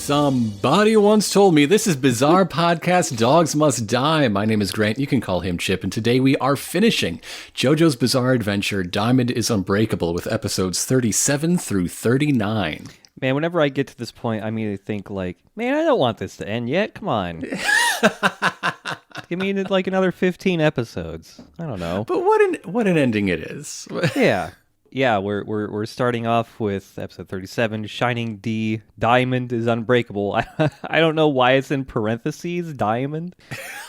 Somebody once told me this is Bizarre Podcast Dogs Must Die. My name is Grant. You can call him Chip. And today we are finishing JoJo's Bizarre Adventure, Diamond is Unbreakable, with episodes 37 through 39. Man, whenever I get to this point, I immediately think like, man, I don't want this to end yet. Come on. Give me like another 15 episodes. I don't know. But what an ending it is. Yeah, we're starting off with episode 37, Shining D, Diamond is Unbreakable. I don't know why it's in parentheses, Diamond.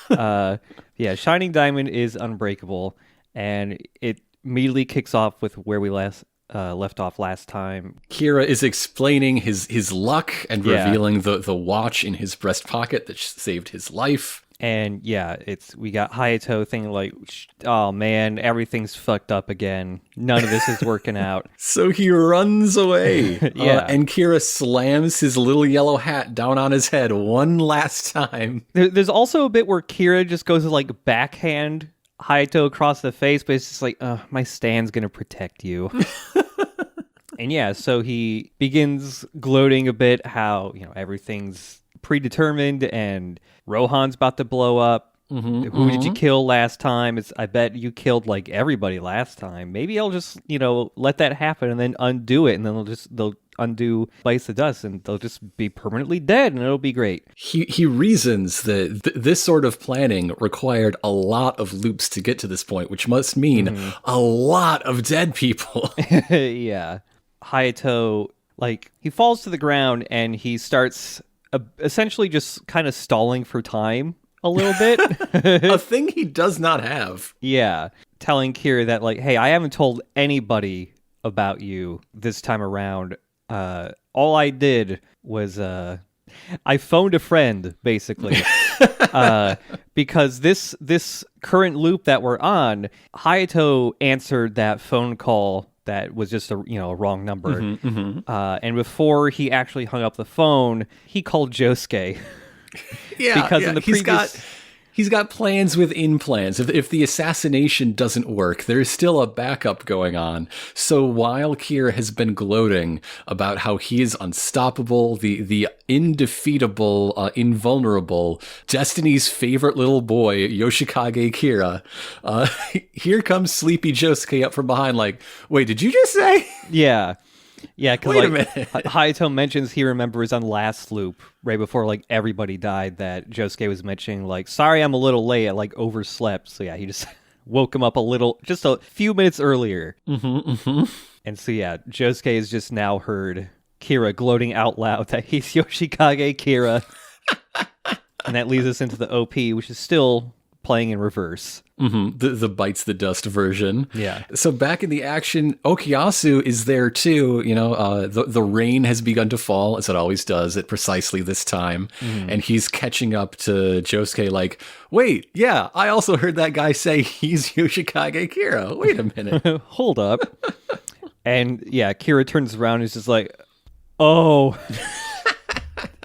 Shining Diamond is Unbreakable, and it immediately kicks off with where we left off last time. Kira is explaining his luck and revealing the watch in his breast pocket that saved his life. And we got Hayato thinking like, oh man, everything's fucked up again. None of this is working out. So he runs away. And Kira slams his little yellow hat down on his head one last time. There's also a bit where Kira just goes to like backhand Hayato across the face, but it's just like, my stand's gonna protect you. And so he begins gloating a bit how, everything's predetermined and Rohan's about to blow up. Who did you kill last time? I bet you killed like everybody last time. Maybe I'll just, let that happen and then undo it, and then they'll undo Bites the Dust and they'll just be permanently dead and it'll be great. He reasons that this sort of planning required a lot of loops to get to this point, which must mean a lot of dead people. Yeah. Hayato, he falls to the ground and he starts essentially just kind of stalling for time a little bit. A thing he does not have. Yeah. Telling Kira that, hey, I haven't told anybody about you this time around. All I did was I phoned a friend, basically. Because this current loop that we're on, Hayato answered that phone call that was just a wrong number. And before he actually hung up the phone, he called Josuke. Because in the previous... He's got plans within plans. If the assassination doesn't work, there's still a backup going on. So while Kira has been gloating about how he is unstoppable, the indefeatable, invulnerable, Destiny's favorite little boy, Yoshikage Kira, here comes sleepy Josuke up from behind like, wait, did you just say? Yeah. Yeah, because Wait a minute. Hayato mentions he remembers on last loop, right before everybody died, that Josuke was mentioning sorry I'm a little late, I overslept. So he just woke him up just a few minutes earlier. And so Josuke has just now heard Kira gloating out loud that he's Yoshikage Kira. And that leads us into the OP, which is still playing in reverse. The Bites the Dust version. Yeah. So back in the action, Okuyasu is there too. The rain has begun to fall, as it always does at precisely this time. And he's catching up to Josuke wait, yeah, I also heard that guy say he's Yoshikage Kira. Wait a minute. Hold up. And Kira turns around and is just like, oh...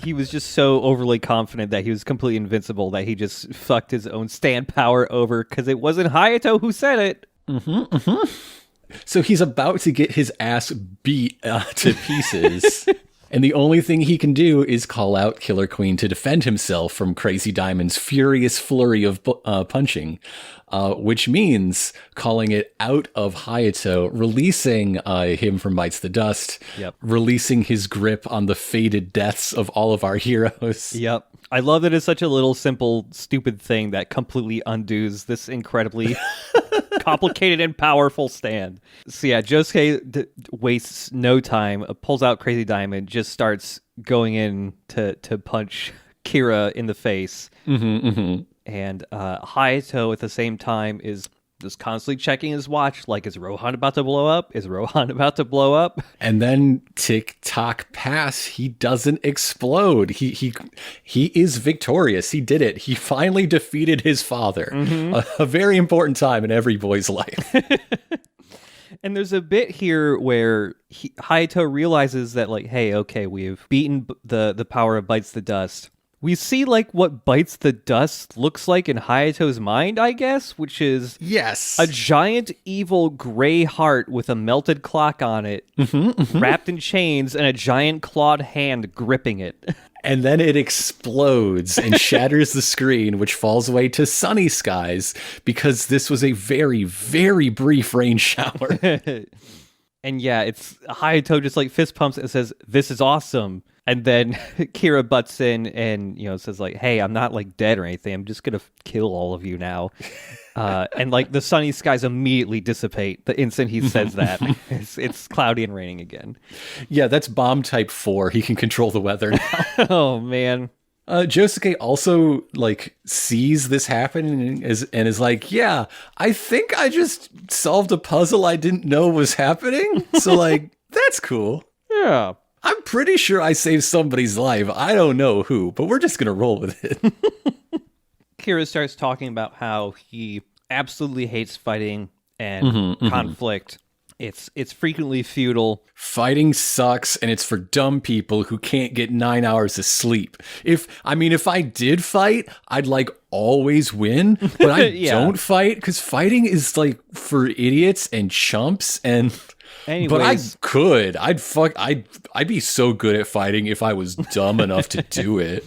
He was just so overly confident that he was completely invincible that he just fucked his own stand power over because it wasn't Hayato who said it. So he's about to get his ass beat to pieces. And the only thing he can do is call out Killer Queen to defend himself from Crazy Diamond's furious flurry of punching, which means calling it out of Hayato, releasing him from Bites the Dust, releasing his grip on the fated deaths of all of our heroes. Yep. I love that it's such a little, simple, stupid thing that completely undoes this incredibly complicated and powerful stand. So Josuke wastes no time, pulls out Crazy Diamond, just starts going in to punch Kira in the face. And Hayato at the same time is just constantly checking his watch, like, is Rohan about to blow up? Is Rohan about to blow up? And then tick-tock pass, he doesn't explode. He is victorious. He did it. He finally defeated his father. A very important time in every boy's life. And there's a bit here where Hayato realizes that, like, hey, okay, we've beaten the power of Bites the Dust. We see, like, what Bites the Dust looks like in Hayato's mind, I guess, which is yes, a giant evil gray heart with a melted clock on it, wrapped in chains, and a giant clawed hand gripping it. And then it explodes and shatters the screen, which falls away to sunny skies, because this was a very, very brief rain shower. And yeah, it's Hayato just, like, fist pumps and says, "This is awesome." And then Kira butts in and, you know, says, like, hey, I'm not, like, dead or anything. I'm just going to kill all of you now. And, like, the sunny skies immediately dissipate the instant he says that. It's cloudy and raining again. Yeah, that's bomb type 4. He can control the weather now. Oh, man. Josuke also, like, sees this happen and is like, yeah, I think I just solved a puzzle I didn't know was happening. So, like, that's cool. Yeah. I'm pretty sure I saved somebody's life. I don't know who, but we're just going to roll with it. Kira starts talking about how he absolutely hates fighting and conflict. It's frequently futile. Fighting sucks, and it's for dumb people who can't get 9 hours of sleep. If I did fight, I'd, like, always win, but I don't fight, because fighting is, like, for idiots and chumps, and... Anyways. But I could. I'd be so good at fighting if I was dumb enough to do it.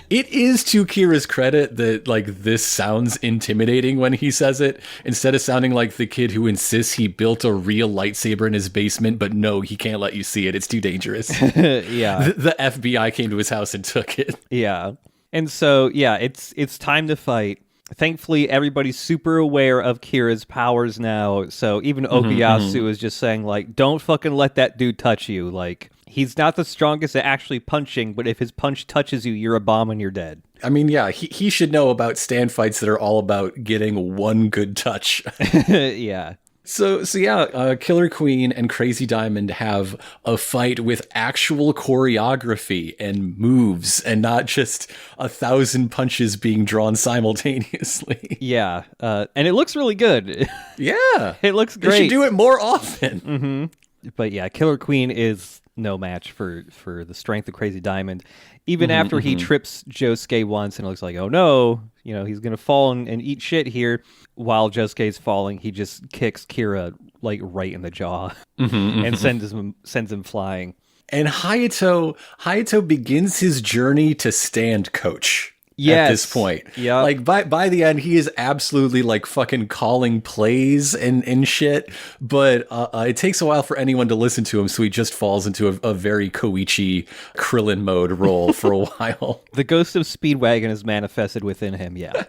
It is to Kira's credit that, like, this sounds intimidating when he says it, instead of sounding like the kid who insists he built a real lightsaber in his basement, but no, he can't let you see it. It's too dangerous. Yeah. The FBI came to his house and took it. Yeah. And so, yeah, it's time to fight. Thankfully, everybody's super aware of Kira's powers now, so even Okuyasu is just saying, like, don't fucking let that dude touch you. Like, he's not the strongest at actually punching, but if his punch touches you, you're a bomb and you're dead. I mean, yeah, he should know about stand fights that are all about getting one good touch. Yeah. So yeah, Killer Queen and Crazy Diamond have a fight with actual choreography and moves, and not just 1,000 punches being drawn simultaneously. Yeah, and it looks really good. Yeah. It looks great. They should do it more often. But yeah, Killer Queen is no match for the strength of Crazy Diamond. Even after he trips Josuke once and it looks like, oh no, you know, he's going to fall and eat shit here. While Josuke's falling, he just kicks Kira, like, right in the jaw and sends him flying. And Hayato begins his journey to stand coach. At this point. Yeah. Like, by the end, he is absolutely, like, fucking calling plays and shit, but it takes a while for anyone to listen to him, so he just falls into a very Koichi Krillin mode role for a while. The ghost of Speedwagon is manifested within him, yeah.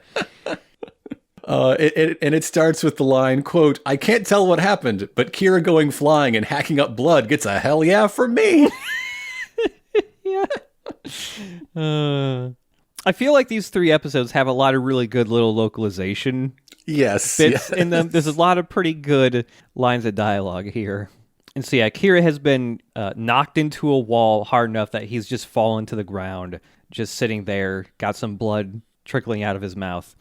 It starts with the line, quote, "I can't tell what happened, but Kira going flying and hacking up blood gets a hell yeah from me." Yeah. I feel like these 3 episodes have a lot of really good little localization bits in them. There's a lot of pretty good lines of dialogue here. And so, yeah, Kira has been knocked into a wall hard enough that he's just fallen to the ground, just sitting there, got some blood trickling out of his mouth.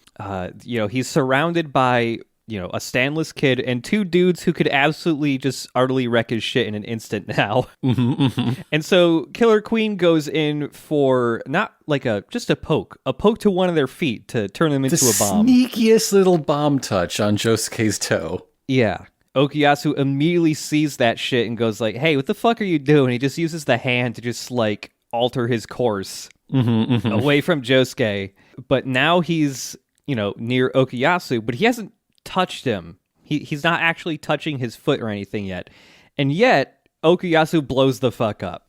You know, he's surrounded by, you know, a standless kid and 2 dudes who could absolutely just utterly wreck his shit in an instant now. And so Killer Queen goes in for not like just a poke to one of their feet to turn them into a bomb. The sneakiest little bomb touch on Josuke's toe. Yeah. Okuyasu immediately sees that shit and goes like, hey, what the fuck are you doing? He just uses the hand to just, like, alter his course away from Josuke. But now he's, you know, near Okuyasu, but he hasn't touched him. He's not actually touching his foot or anything yet. And yet, Okuyasu blows the fuck up.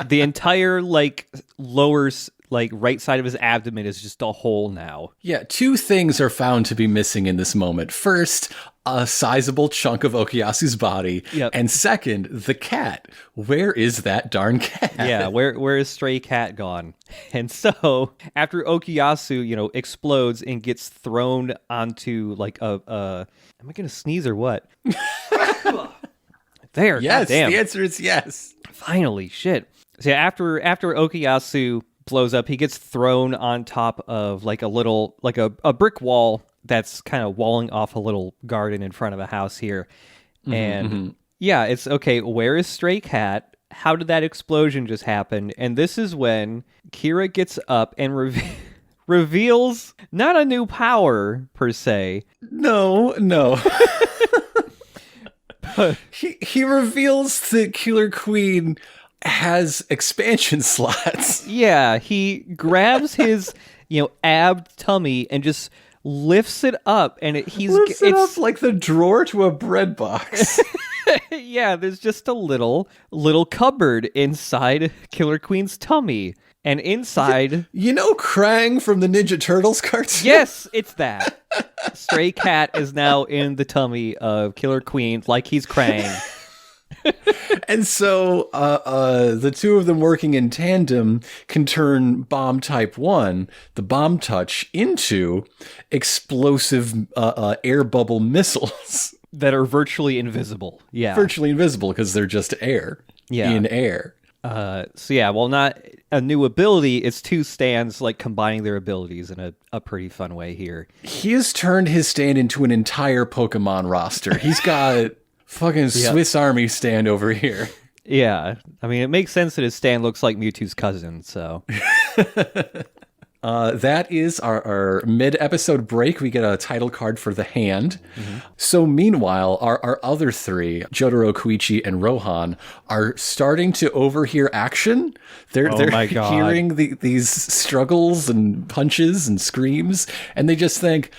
The entire, like, lower, like, right side of his abdomen is just a hole now. Yeah, two things are found to be missing in this moment. First, a sizable chunk of Okuyasu's body. Yep. And second, the cat. Where is that darn cat? Yeah, where is Stray Cat gone? And so, after Okuyasu, explodes and gets thrown onto, like, am I going to sneeze or what? There, Yes, goddamn. the answer is yes. Finally, shit. So yeah, after Okuyasu blows up, he gets thrown on top of like a brick wall that's kind of walling off a little garden in front of a house here. And yeah, it's okay. Where is Stray Cat? How did that explosion just happen? And this is when Kira gets up and reveals not a new power per se. No. He reveals that Killer Queen has expansion slots. Yeah, he grabs his, ab tummy and just lifts it up, and Lifts it up like the drawer to a bread box. Yeah, there's just a little cupboard inside Killer Queen's tummy, and inside, Krang from the Ninja Turtles cartoon. yes, it's that. Stray Cat is now in the tummy of Killer Queen, like he's Krang. And so the two of them working in tandem can turn bomb type 1, the bomb touch, into explosive air bubble missiles. That are virtually invisible. Yeah. Virtually invisible because they're just air. Yeah. In air. So yeah, well, not a new ability. It's two stands like combining their abilities in a pretty fun way here. He has turned his stand into an entire Pokemon roster. He's got fucking Swiss Army stand over here. Yeah. I mean, it makes sense that his stand looks like Mewtwo's cousin, so. That is our mid-episode break. We get a title card for the hand. So meanwhile, our other three, Jotaro, Koichi, and Rohan, are starting to overhear action. They're hearing these struggles and punches and screams, and they just think,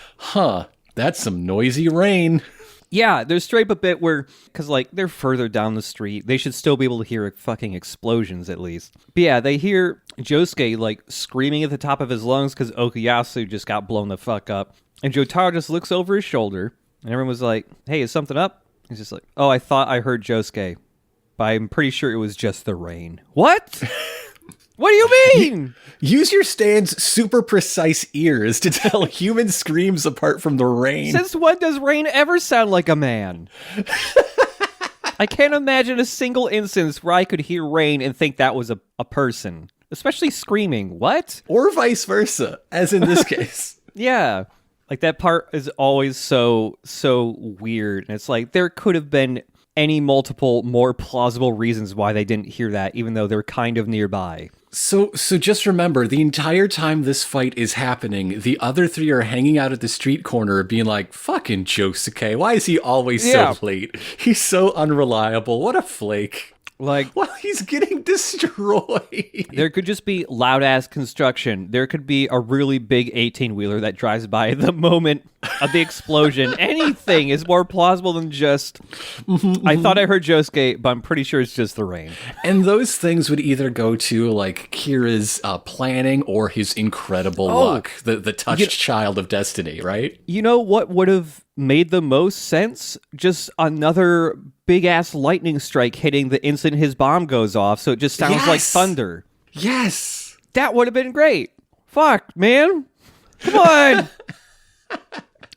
that's some noisy rain. Yeah, there's straight up a bit where, because, like, they're further down the street. They should still be able to hear fucking explosions, at least. But yeah, they hear Josuke, like, screaming at the top of his lungs because Okuyasu just got blown the fuck up. And Jotaro just looks over his shoulder, and everyone was like, hey, is something up? He's just like, oh, I thought I heard Josuke, but I'm pretty sure it was just the rain. What? What do you mean? Use your stand's super precise ears to tell human screams apart from the rain. Since when does rain ever sound like a man? I can't imagine a single instance where I could hear rain and think that was a person. Especially screaming. What? Or vice versa, as in this case. Yeah. Like, that part is always so weird. And it's like, there could have been any multiple, more plausible reasons why they didn't hear that, even though they're kind of nearby. So just remember, the entire time this fight is happening, the other three are hanging out at the street corner being like, fucking Josuke, why is he always so late? He's so unreliable. What a flake. Like, well, he's getting destroyed. There could just be loud-ass construction. There could be a really big 18-wheeler that drives by at the moment of the explosion. Anything is more plausible than just, I thought I heard Josuke, but I'm pretty sure it's just the rain. And those things would either go to, like, Kira's planning or his incredible luck. The touched child of destiny, right? You know what would have made the most sense? Just another big-ass lightning strike hitting the instant his bomb goes off, so it just sounds like thunder. Yes! That would have been great. Fuck, man. Come on!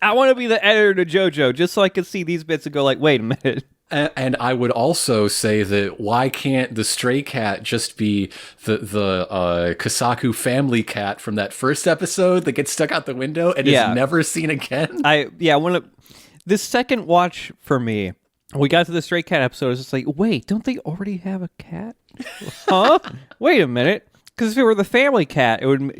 I want to be the editor to JoJo, just so I can see these bits and go like, wait a minute. And I would also say that why can't the stray cat just be the Kasaku family cat from that first episode that gets stuck out the window and is never seen again? This second watch for me, we got to the stray cat episode, it's just like, wait, don't they already have a cat? Huh? Wait a minute. Because if it were the family cat, it would,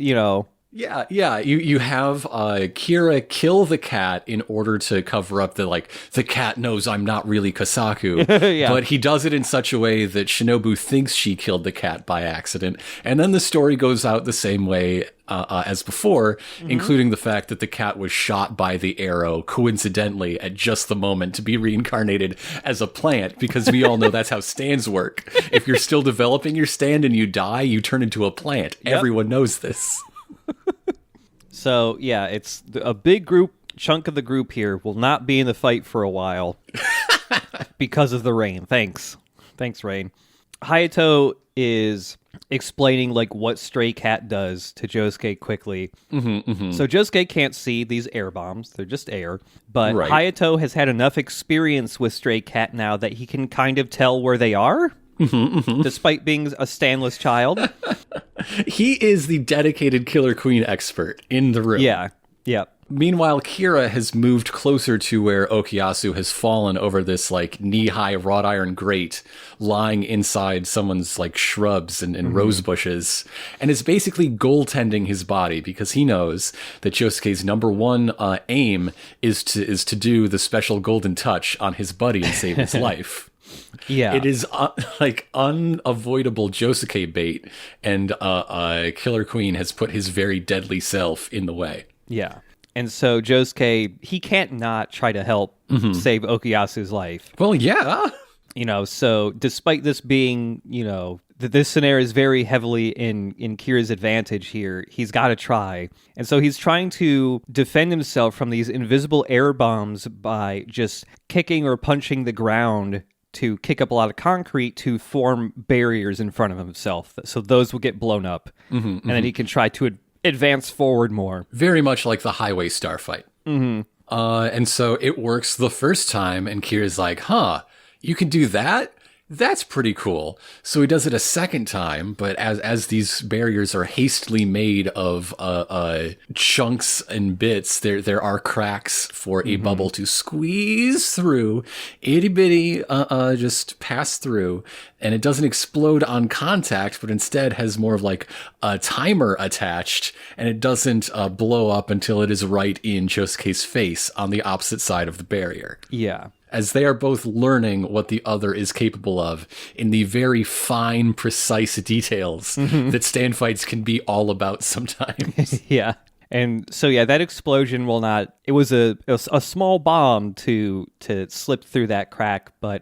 Yeah. You have Kira kill the cat in order to cover up the cat knows I'm not really Kasaku. But he does it in such a way that Shinobu thinks she killed the cat by accident. And then the story goes out the same way as before, including the fact that the cat was shot by the arrow coincidentally at just the moment to be reincarnated as a plant, because we all know that's how stands work. If you're still developing your stand and you die, you turn into a plant. Yep. Everyone knows this. So, yeah, it's a big chunk of the group here will not be in the fight for a while because of the rain. Thanks, Rain. Hayato is explaining like what Stray Cat does to Josuke quickly. So Josuke can't see these air bombs. They're just air. But Hayato has had enough experience with Stray Cat now that he can kind of tell where they are. Despite being a standless child. He is the dedicated Killer Queen expert in the room. Yeah. Meanwhile, Kira has moved closer to where Okuyasu has fallen over this like knee-high wrought iron grate, lying inside someone's like shrubs and rose bushes, and is basically goaltending his body because he knows that Josuke's number one aim is to do the special golden touch on his buddy and save his life. Yeah, it is like unavoidable Josuke bait, and Killer Queen has put his very deadly self in the way. Yeah. And so Josuke, he can't not try to help save Okuyasu's life. Well, yeah. So despite this being, this scenario is very heavily in Kira's advantage here, he's got to try. And so he's trying to defend himself from these invisible air bombs by just kicking or punching the ground to kick up a lot of concrete to form barriers in front of himself. So those will get blown up. And then he can try to advance forward more. Very much like the highway star fight. And so it works the first time, and Kira's like, you can do that? That's pretty cool. So he does it a second time, but as these barriers are hastily made of chunks and bits, there are cracks for a bubble to squeeze through, itty bitty, just pass through, and it doesn't explode on contact, but instead has more of like a timer attached, and it doesn't blow up until it is right in Josuke's face on the opposite side of the barrier. Yeah. As they are both learning what the other is capable of in the very fine, precise details that stand fights can be all about sometimes. Yeah. And so, that explosion will not... It was a small bomb to slip through that crack, but,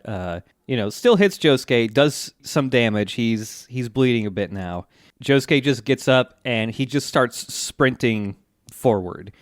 still hits Josuke, does some damage. He's bleeding a bit now. Josuke just gets up, and he just starts sprinting forward.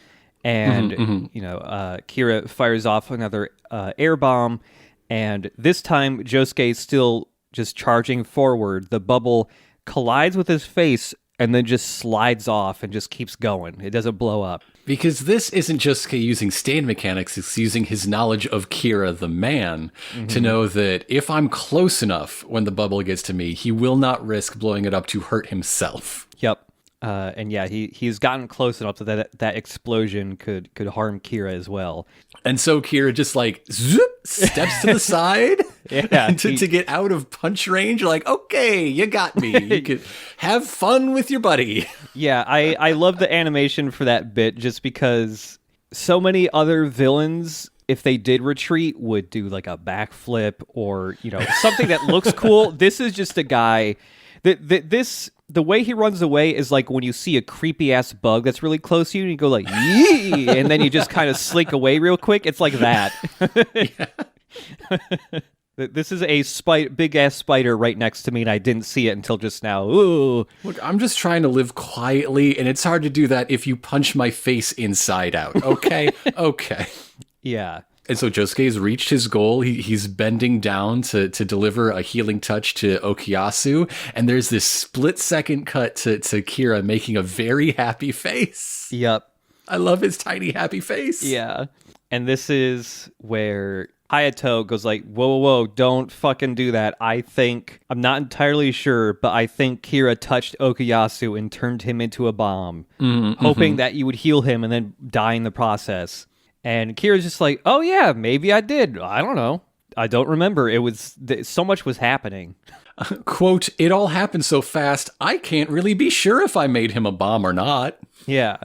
And, Kira fires off another air bomb. And this time, Josuke is still just charging forward. The bubble collides with his face and then just slides off and just keeps going. It doesn't blow up. Because this isn't Josuke using stand mechanics. It's using his knowledge of Kira, the man, to know that if I'm close enough when the bubble gets to me, he will not risk blowing it up to hurt himself. Yep. He's gotten close enough so that explosion could harm Kira as well. And so Kira just like zoop, steps to the side to get out of punch range. Like, okay, you got me. You can have fun with your buddy. Yeah, I love the animation for that bit just because so many other villains, if they did retreat, would do like a backflip or, something that looks cool. This is just a guy the way he runs away is like when you see a creepy ass bug that's really close to you and you go like, yee, and then you just kind of slink away real quick. It's like that. This is a big ass spider right next to me, and I didn't see it until just now. Ooh. Look, I'm just trying to live quietly, and it's hard to do that if you punch my face inside out. Okay? Okay. Yeah. And so Josuke has reached his goal. He's bending down to deliver a healing touch to Okuyasu. And there's this split-second cut to Kira making a very happy face. Yep. I love his tiny happy face. Yeah. And this is where Hayato goes like, whoa, don't fucking do that. I'm not entirely sure, but I think Kira touched Okuyasu and turned him into a bomb, hoping that you would heal him and then die in the process. And Kira's just like, oh yeah, maybe I did. I don't know. I don't remember. So much was happening. Quote, it all happened so fast, I can't really be sure if I made him a bomb or not. Yeah.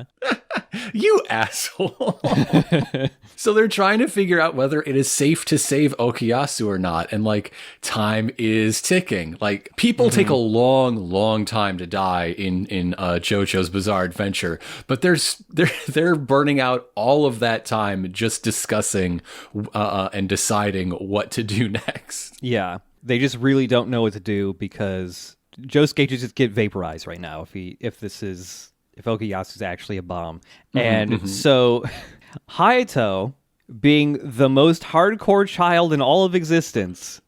You asshole. So they're trying to figure out whether it is safe to save Okuyasu or not. And like, time is ticking. Like, people take a long time to die in JoJo's Bizarre Adventure, but they're burning out all of that time just discussing and deciding what to do next. Yeah. They just really don't know what to do because Josuke just get vaporized right now if Okuyasu's actually a bomb. And so Hayato, being the most hardcore child in all of existence,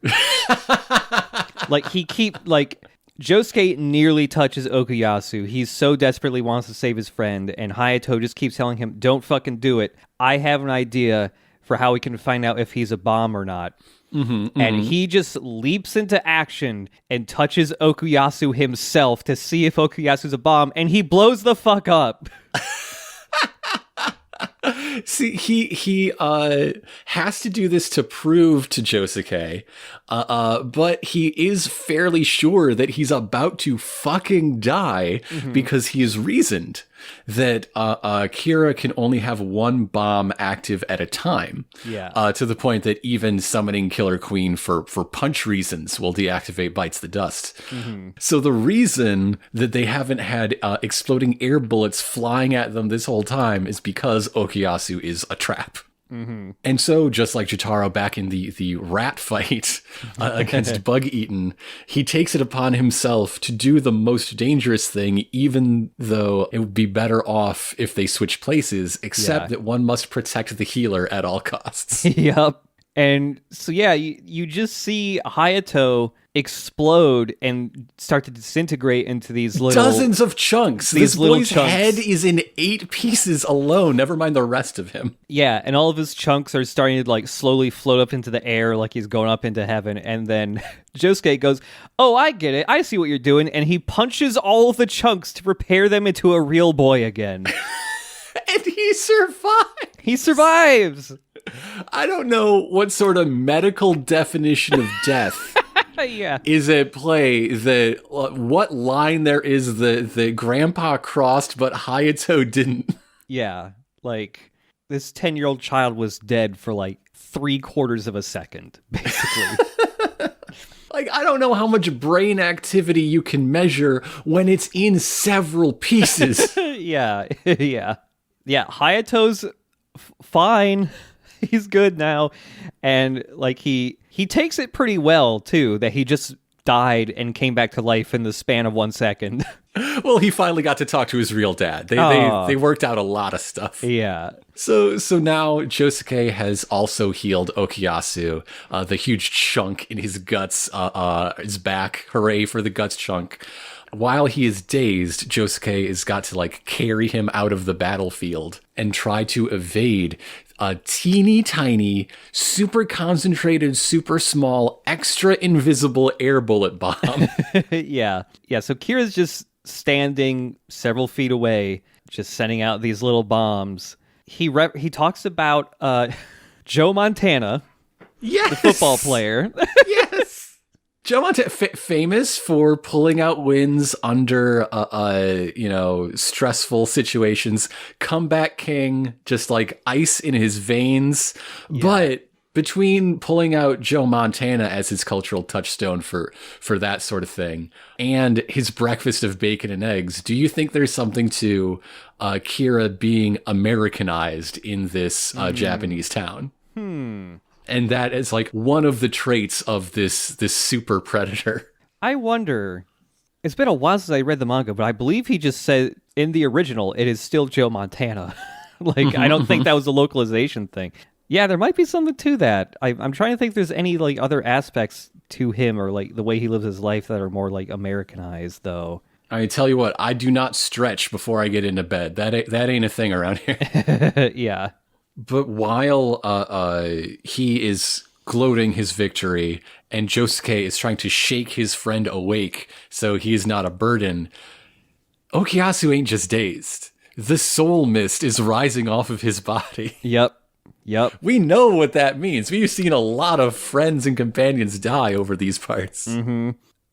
Josuke nearly touches Okuyasu. He so desperately wants to save his friend, and Hayato just keeps telling him, don't fucking do it. I have an idea for how we can find out if he's a bomb or not. And he just leaps into action and touches Okuyasu himself to see if Okuyasu's a bomb, and he blows the fuck up. See, he has to do this to prove to Josuke, but he is fairly sure that he's about to fucking die because he is reasoned that Kira can only have one bomb active at a time. Yeah. To the point that even summoning Killer Queen for punch reasons will deactivate Bites the Dust. So the reason that they haven't had exploding air bullets flying at them this whole time is because Okuyasu is a trap. And so, just like Jotaro back in the rat fight against Bug Eaten, he takes it upon himself to do the most dangerous thing, even though it would be better off if they switch places, except that one must protect the healer at all costs. Yep. And so, yeah, you just see Hayato explode and start to disintegrate into these little... dozens of chunks. This boy's chunks. Head is in 8 pieces alone, never mind the rest of him. Yeah, and all of his chunks are starting to like slowly float up into the air like he's going up into heaven. And then Josuke goes, oh, I get it. I see what you're doing. And he punches all of the chunks to prepare them into a real boy again. And he survives. He survives. I don't know what sort of medical definition of death is at play. What line there is that Grandpa crossed, but Hayato didn't. Yeah, like this 10-year-old child was dead for like 3/4 of a second, basically. Like, I don't know how much brain activity you can measure when it's in several pieces. Yeah. Hayato's fine. He's good now. And like he takes it pretty well too, that he just died and came back to life in the span of 1 second. Well, he finally got to talk to his real dad. They worked out a lot of stuff. Yeah. So now Josuke has also healed Okuyasu. The huge chunk in his guts is back. Hooray for the guts chunk. While he is dazed, Josuke has got to like carry him out of the battlefield and try to evade a teeny tiny, super concentrated, super small, extra invisible air bullet bomb. Yeah. So Kira's just standing several feet away, just sending out these little bombs. He talks about Joe Montana, yes, the football player. Yes. Joe Montana, famous for pulling out wins under, stressful situations. Comeback king, just like ice in his veins. Yeah. But between pulling out Joe Montana as his cultural touchstone for that sort of thing and his breakfast of bacon and eggs, do you think there's something to Kira being Americanized in this Japanese town? And that is like one of the traits of this super predator. I wonder. It's been a while since I read the manga, but I believe he just said in the original it is still Joe Montana. I don't think that was a localization thing. Yeah, there might be something to that. I'm trying to think if there's any like other aspects to him or like the way he lives his life that are more like Americanized, though. I tell you what, I do not stretch before I get into bed. That ain't a thing around here. Yeah. But while he is gloating his victory and Josuke is trying to shake his friend awake so he is not a burden, Okuyasu ain't just dazed. The soul mist is rising off of his body. Yep. We know what that means. We've seen a lot of friends and companions die over these parts.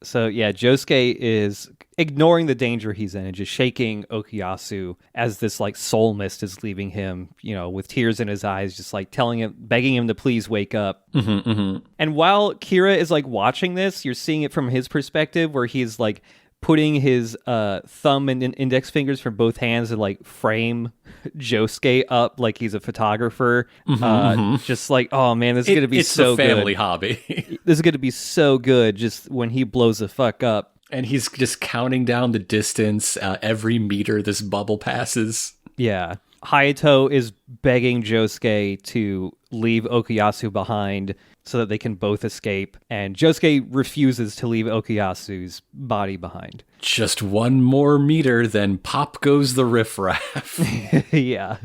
So yeah, Josuke is ignoring the danger he's in and just shaking Okuyasu as this like soul mist is leaving him, with tears in his eyes, just like begging him to please wake up. Mm-hmm, mm-hmm. And while Kira is like watching this, you're seeing it from his perspective where he's like putting his thumb and index fingers from both hands and like frame Josuke up like he's a photographer. Just like, oh man, this is going to be so good. It's a family hobby. This is going to be so good just when he blows the fuck up. And he's just counting down the distance every meter this bubble passes. Yeah. Hayato is begging Josuke to leave Okuyasu behind so that they can both escape. And Josuke refuses to leave Okuyasu's body behind. Just one more meter, then pop goes the riffraff. Yeah.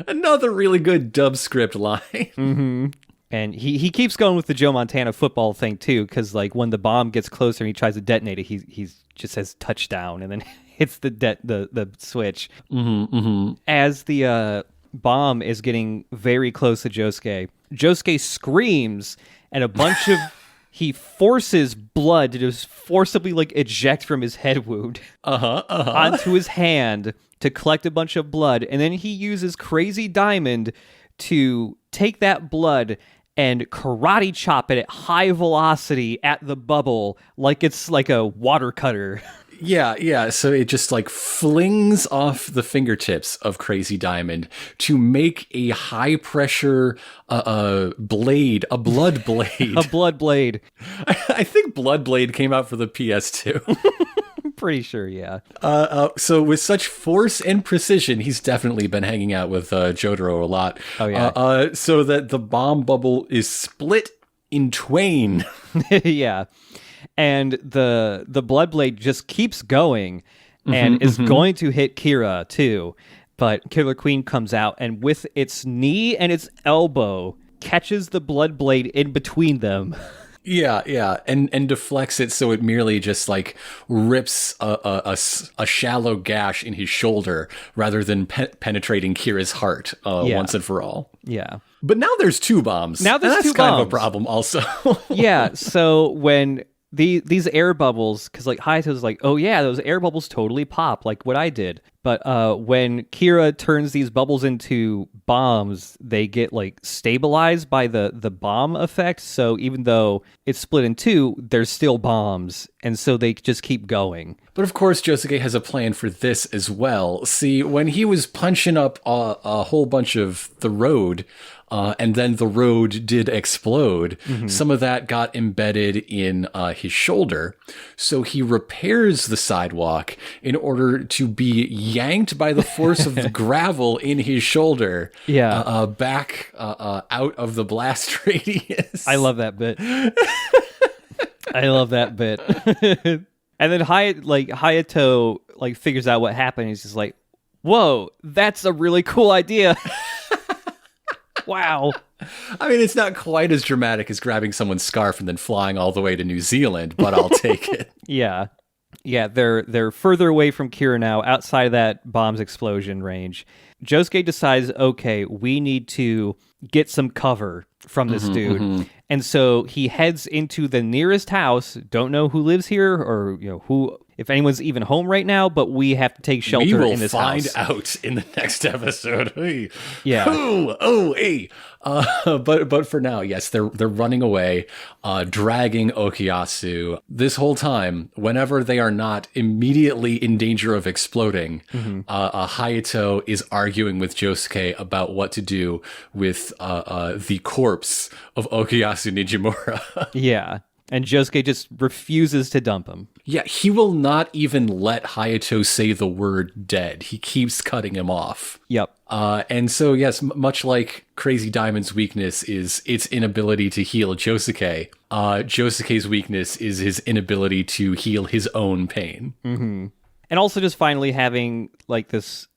Another really good dub script line. Mm-hmm. And he keeps going with the Joe Montana football thing, too, because like when the bomb gets closer and he tries to detonate it, he just says touchdown and then hits the switch. Mm-hmm, mm-hmm. As the bomb is getting very close to Josuke screams and he forces blood to just forcibly like eject from his head wound onto his hand to collect a bunch of blood. And then he uses Crazy Diamond to take that blood and karate chop it at high velocity at the bubble like it's like a water cutter. Yeah. So it just like flings off the fingertips of Crazy Diamond to make a high pressure blade, a blood blade. A blood blade. I think Blood Blade came out for the PS2. Pretty sure, yeah. So with such force and precision, he's definitely been hanging out with Jotaro a lot. Oh, yeah. So that the bomb bubble is split in twain. Yeah. And the blood blade just keeps going and is going to hit Kira, too. But Killer Queen comes out and with its knee and its elbow catches the blood blade in between them. Yeah, and deflects it so it merely just like rips a shallow gash in his shoulder rather than penetrating Kira's heart once and for all. Yeah. But now there's two bombs. Now there's that's two kind bombs. Of a problem also. Yeah, so when these air bubbles, because like Hayato's like, oh yeah, those air bubbles totally pop, like what I did. But when Kira turns these bubbles into bombs, they get like stabilized by the bomb effect. So even though it's split in two, there's still bombs. And so they just keep going. But of course, Josuke has a plan for this as well. See, when he was punching up a whole bunch of the road, and then the road did explode, some of that got embedded in his shoulder. So he repairs the sidewalk in order to be yanked by the force of the gravel in his shoulder back out of the blast radius. I love that bit. I love that bit. And then Hayato like figures out what happened. He's just like, whoa, that's a really cool idea. Wow. I mean, it's not quite as dramatic as grabbing someone's scarf and then flying all the way to New Zealand, but I'll take it. Yeah. Yeah, they're further away from Kira now, outside of that bomb's explosion range. Josuke decides, okay, we need to get some cover from this dude. And so he heads into the nearest house. Don't know who lives here or who, if anyone's even home right now, but we have to take shelter in this house. We will find out in the next episode. Hey. Yeah. Hey. But for now, yes, they're running away, dragging Okuyasu. This whole time, whenever they are not immediately in danger of exploding, Hayato is arguing with Josuke about what to do with the corpse of Okuyasu Nijimura. Yeah. And Josuke just refuses to dump him. Yeah, he will not even let Hayato say the word dead. He keeps cutting him off. Yep. And so, yes, much like Crazy Diamond's weakness is its inability to heal Josuke, Josuke's weakness is his inability to heal his own pain. Mm-hmm. And also just finally having like this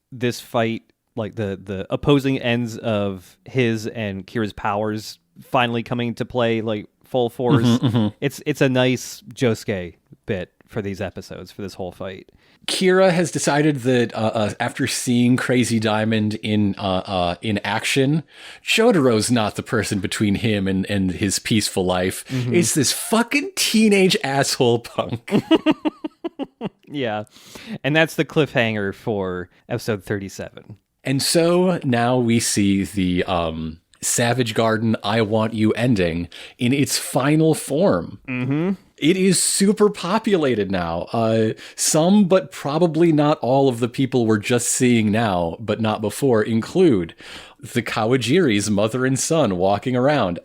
fight, like the opposing ends of his and Kira's powers finally coming into play, like full force. It's a nice Josuke bit for these episodes, for this whole fight. Kira has decided that after seeing Crazy Diamond in action, Jotaro's not the person between him and his peaceful life. It's this fucking teenage asshole punk. Yeah. And that's the cliffhanger for episode 37. And so now we see the Savage Garden I Want You ending in its final form. It is super populated now. Some, but probably not all of the people we're just seeing now, but not before, include the Kawajiri's mother and son walking around.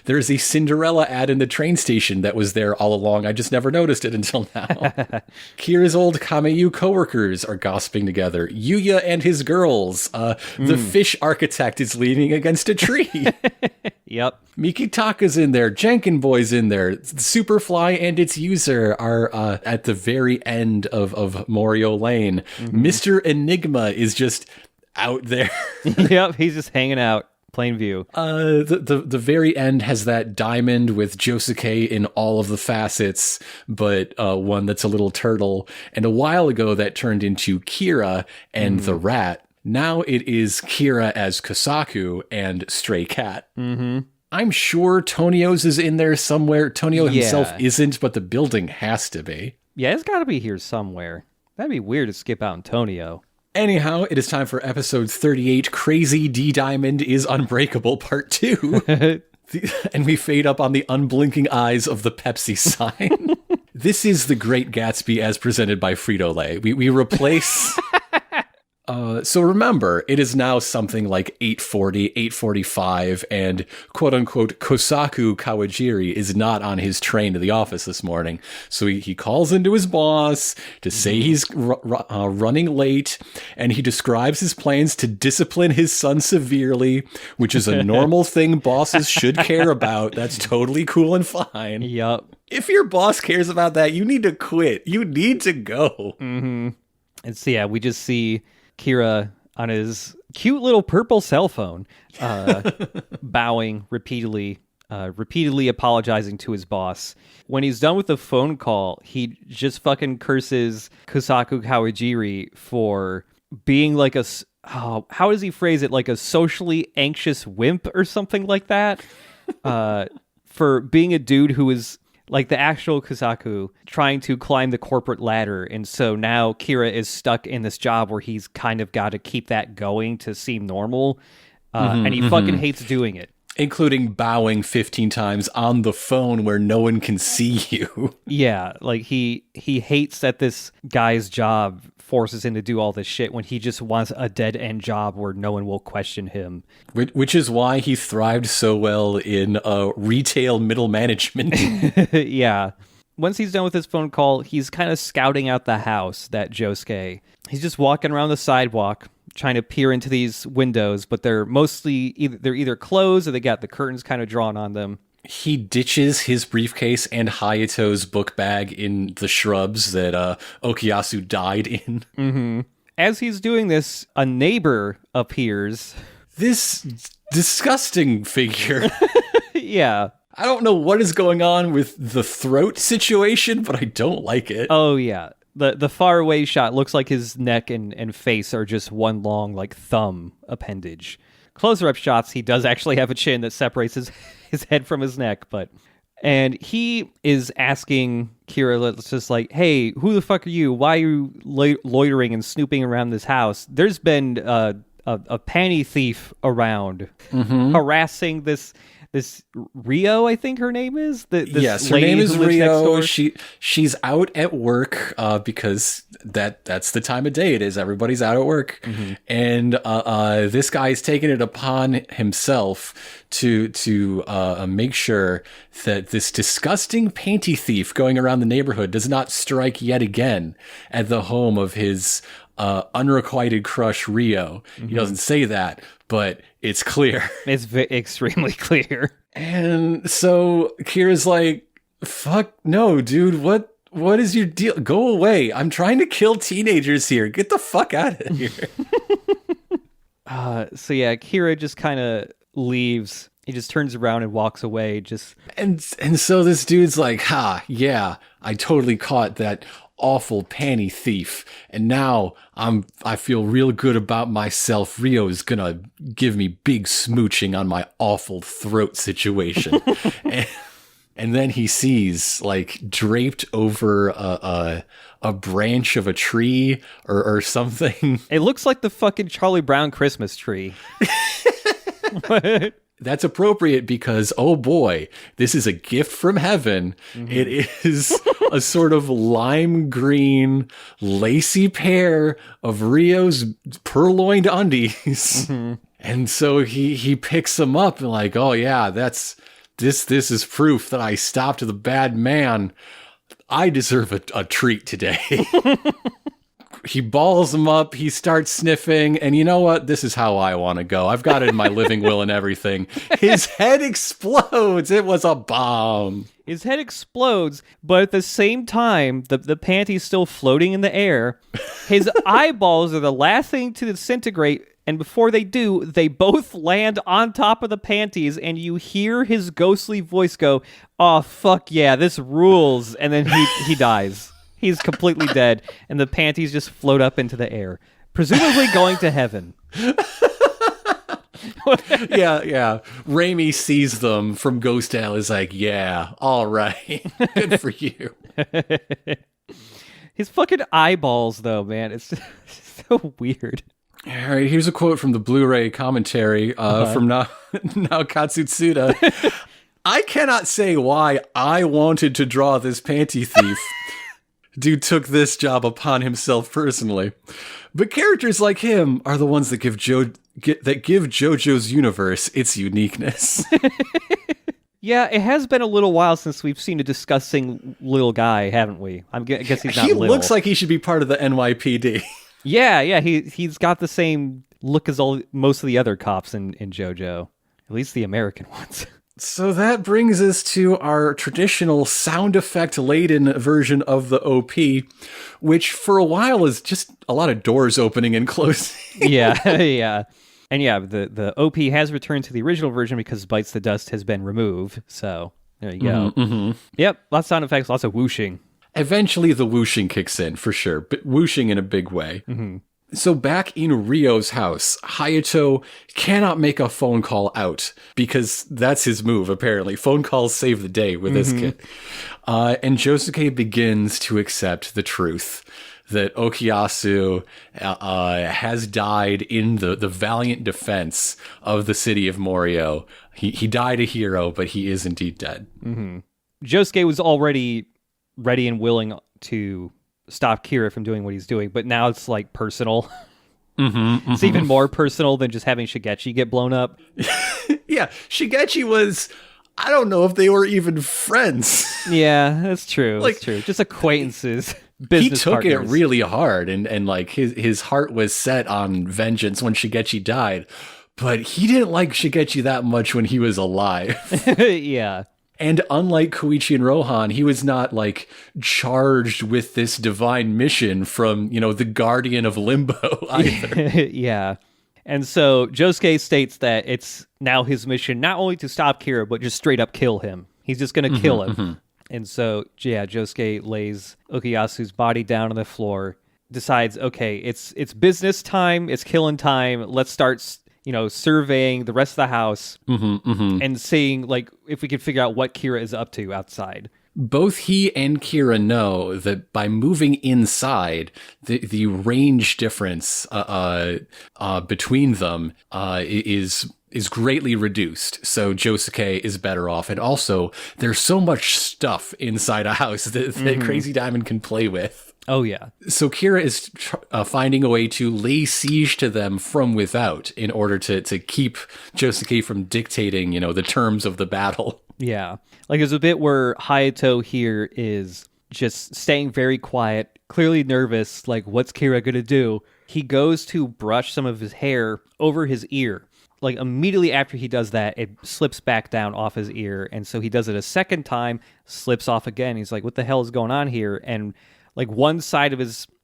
There's a Cinderella ad in the train station that was there all along. I just never noticed it until now. Kira's old Kameiyu coworkers are gossiping together. Yuya and his girls. The fish architect is leaning against a tree. Yep. Mikitaka's in there. Jenkin Boy's in there. Superfly and its user are at the very end of Morioh Lane. Mr. Enigma is just out there. Yep, he's just hanging out. Plain view. The very end has that diamond with Josuke in all of the facets, but one that's a little turtle. And a while ago that turned into Kira and the rat. Now it is Kira as Kosaku and Stray Cat. I'm sure Tonio's is in there somewhere. Tonio himself isn't, but the building has to be. Yeah, it's got to be here somewhere. That'd be weird to skip out Tonio. Anyhow, it is time for episode 38, Crazy D-Diamond is Unbreakable, part 2. And we fade up on the unblinking eyes of the Pepsi sign. This is the Great Gatsby as presented by Frito-Lay. We replace... So remember, it is now something like 8:40, 8:45, and quote-unquote Kosaku Kawajiri is not on his train to the office this morning. So he calls into his boss to say he's running late, and he describes his plans to discipline his son severely, which is a normal thing bosses should care about. That's totally cool and fine. Yup. If your boss cares about that, you need to quit. You need to go. And so, yeah, we just see Kira on his cute little purple cell phone, bowing repeatedly apologizing to his boss. When he's done with the phone call, he just fucking curses Kosaku Kawajiri for being like how does he phrase it? Like a socially anxious wimp or something like that. For being a dude who is like the actual Kosaku trying to climb the corporate ladder. And so now Kira is stuck in this job where he's kind of got to keep that going to seem normal. And he fucking hates doing it. Including bowing 15 times on the phone where no one can see you. Yeah, like he hates that this guy's job forces him to do all this shit when he just wants a dead-end job where no one will question him. Which is why he thrived so well in retail middle management. Yeah. Once he's done with his phone call, he's kind of scouting out the house, that Josuke. He's just walking around the sidewalk, trying to peer into these windows, but they're mostly either closed or they got the curtains kind of drawn on them. He ditches his briefcase and Hayato's book bag in the shrubs that Okuyasu died in. As he's doing this, a neighbor appears. This disgusting figure. Yeah. I don't know what is going on with the throat situation, but I don't like it. Oh, yeah. The far away shot looks like his neck and face are just one long, like, thumb appendage. Closer up shots, he does actually have a chin that separates his head from his neck, and he is asking Kira, it's just like, hey, who the fuck are you? Why are you loitering and snooping around this house? There's been a panty thief around harassing this Rio, I think her name is. Yes, her name is Rio. She's out at work because that's the time of day it is. Everybody's out at work, and this guy's taken it upon himself to make sure that this disgusting panty thief going around the neighborhood does not strike yet again at the home of his unrequited crush Rio. He doesn't say that, but it's clear. It's extremely clear. And so Kira's like, fuck no, dude, what is your deal? Go away. I'm trying to kill teenagers here. Get the fuck out of here. So yeah, Kira just kind of leaves, He just turns around and walks away. And so this dude's like, ha, yeah, I totally caught that awful panty thief, and now I feel real good about myself. Rio's gonna give me big smooching on my awful throat situation. and then he sees, like, draped over a branch of a tree or something. It looks like the fucking Charlie Brown Christmas tree. That's appropriate because, oh boy, this is a gift from heaven. Mm-hmm. It is a sort of lime green, lacy pair of Rio's purloined undies. Mm-hmm. And so he picks them up and like, oh yeah, this is proof that I stopped the bad man. I deserve a treat today. He balls him up, he starts sniffing, and you know what? This is how I want to go. I've got it in my living will and everything. His head explodes. It was a bomb. His head explodes, but at the same time, the panty's still floating in the air. His eyeballs are the last thing to disintegrate, and before they do, they both land on top of the panties, and you hear his ghostly voice go, "Oh, fuck yeah, this rules," and then he dies. He's completely dead, and the panties just float up into the air, presumably going to heaven. Yeah. Raimi sees them from Ghost Tale, is like, yeah, all right. Good for you. His fucking eyeballs, though, man. It's just so weird. All right, here's a quote from the Blu-ray commentary from Nao Katsutsuda. I cannot say why I wanted to draw this panty thief. Dude took this job upon himself personally. But characters like him are the ones that give JoJo's universe its uniqueness. Yeah, it has been a little while since we've seen a disgusting little guy, haven't we? I guess he's not He little. looks like he should be part of the NYPD. Yeah, he's got the same look as most of the other cops in JoJo. At least the American ones. So that brings us to our traditional sound effect laden version of the OP, which for a while is just a lot of doors opening and closing. Yeah. And yeah, the OP has returned to the original version because Bites the Dust has been removed. So there you go. Mm-hmm. Yep, lots of sound effects, lots of whooshing. Eventually the whooshing kicks in, for sure, but whooshing in a big way. Mm-hmm. So back in Rio's house, Hayato cannot make a phone call out because that's his move, apparently. Phone calls save the day with this kid. And Josuke begins to accept the truth that Okuyasu has died in the valiant defense of the city of Morioh. He died a hero, but he is indeed dead. Mm-hmm. Josuke was already ready and willing to stop Kira from doing what he's doing, but now it's like personal. It's even more personal than just having Shigechi get blown up. Yeah, Shigechi was, I don't know if they were even friends. Yeah, that's true. That's true. Just acquaintances. Business He took partners. it really hard, and like his heart was set on vengeance when Shigechi died, but he didn't like Shigechi that much when he was alive. Yeah. And unlike Koichi and Rohan, he was not, like, charged with this divine mission from, the guardian of Limbo either. Yeah. And so Josuke states that it's now his mission not only to stop Kira, but just straight up kill him. He's just going to kill him. Mm-hmm. And so, yeah, Josuke lays Okuyasu's body down on the floor, decides, okay, it's business time, it's killing time, let's start surveying the rest of the house and seeing, like, if we can figure out what Kira is up to outside. Both he and Kira know that by moving inside, the range difference between them is greatly reduced. So Josuke is better off. And also, there's so much stuff inside a house that Crazy Diamond can play with. Oh, yeah. So Kira is finding a way to lay siege to them from without in order to keep Josuke from dictating, the terms of the battle. Yeah. Like, there's a bit where Hayato here is just staying very quiet, clearly nervous, like, what's Kira going to do? He goes to brush some of his hair over his ear. Like, immediately after he does that, it slips back down off his ear. And so he does it a second time, slips off again. He's like, what the hell is going on here? And like one side of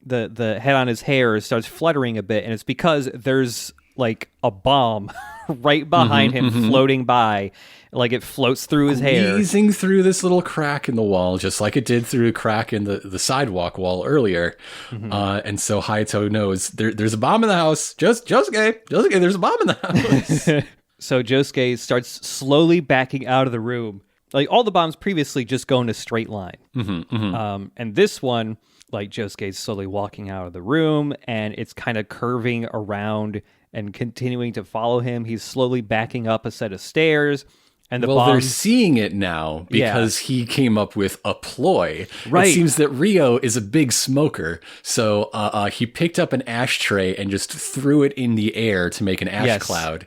the head on his hair starts fluttering a bit, and it's because there's like a bomb right behind him, floating by, like it floats through his hair, easing through this little crack in the wall, just like it did through a crack in the sidewalk wall earlier. And so Hayato knows there's a bomb in the house. Josuke, there's a bomb in the house. So Josuke starts slowly backing out of the room. Like all the bombs previously just go in a straight line. And this one, like Josuke's slowly walking out of the room and it's kind of curving around and continuing to follow him. He's slowly backing up a set of stairs. And they're seeing it now because he came up with a ploy. Right. It seems that Rio is a big smoker. So he picked up an ashtray and just threw it in the air to make an ash cloud.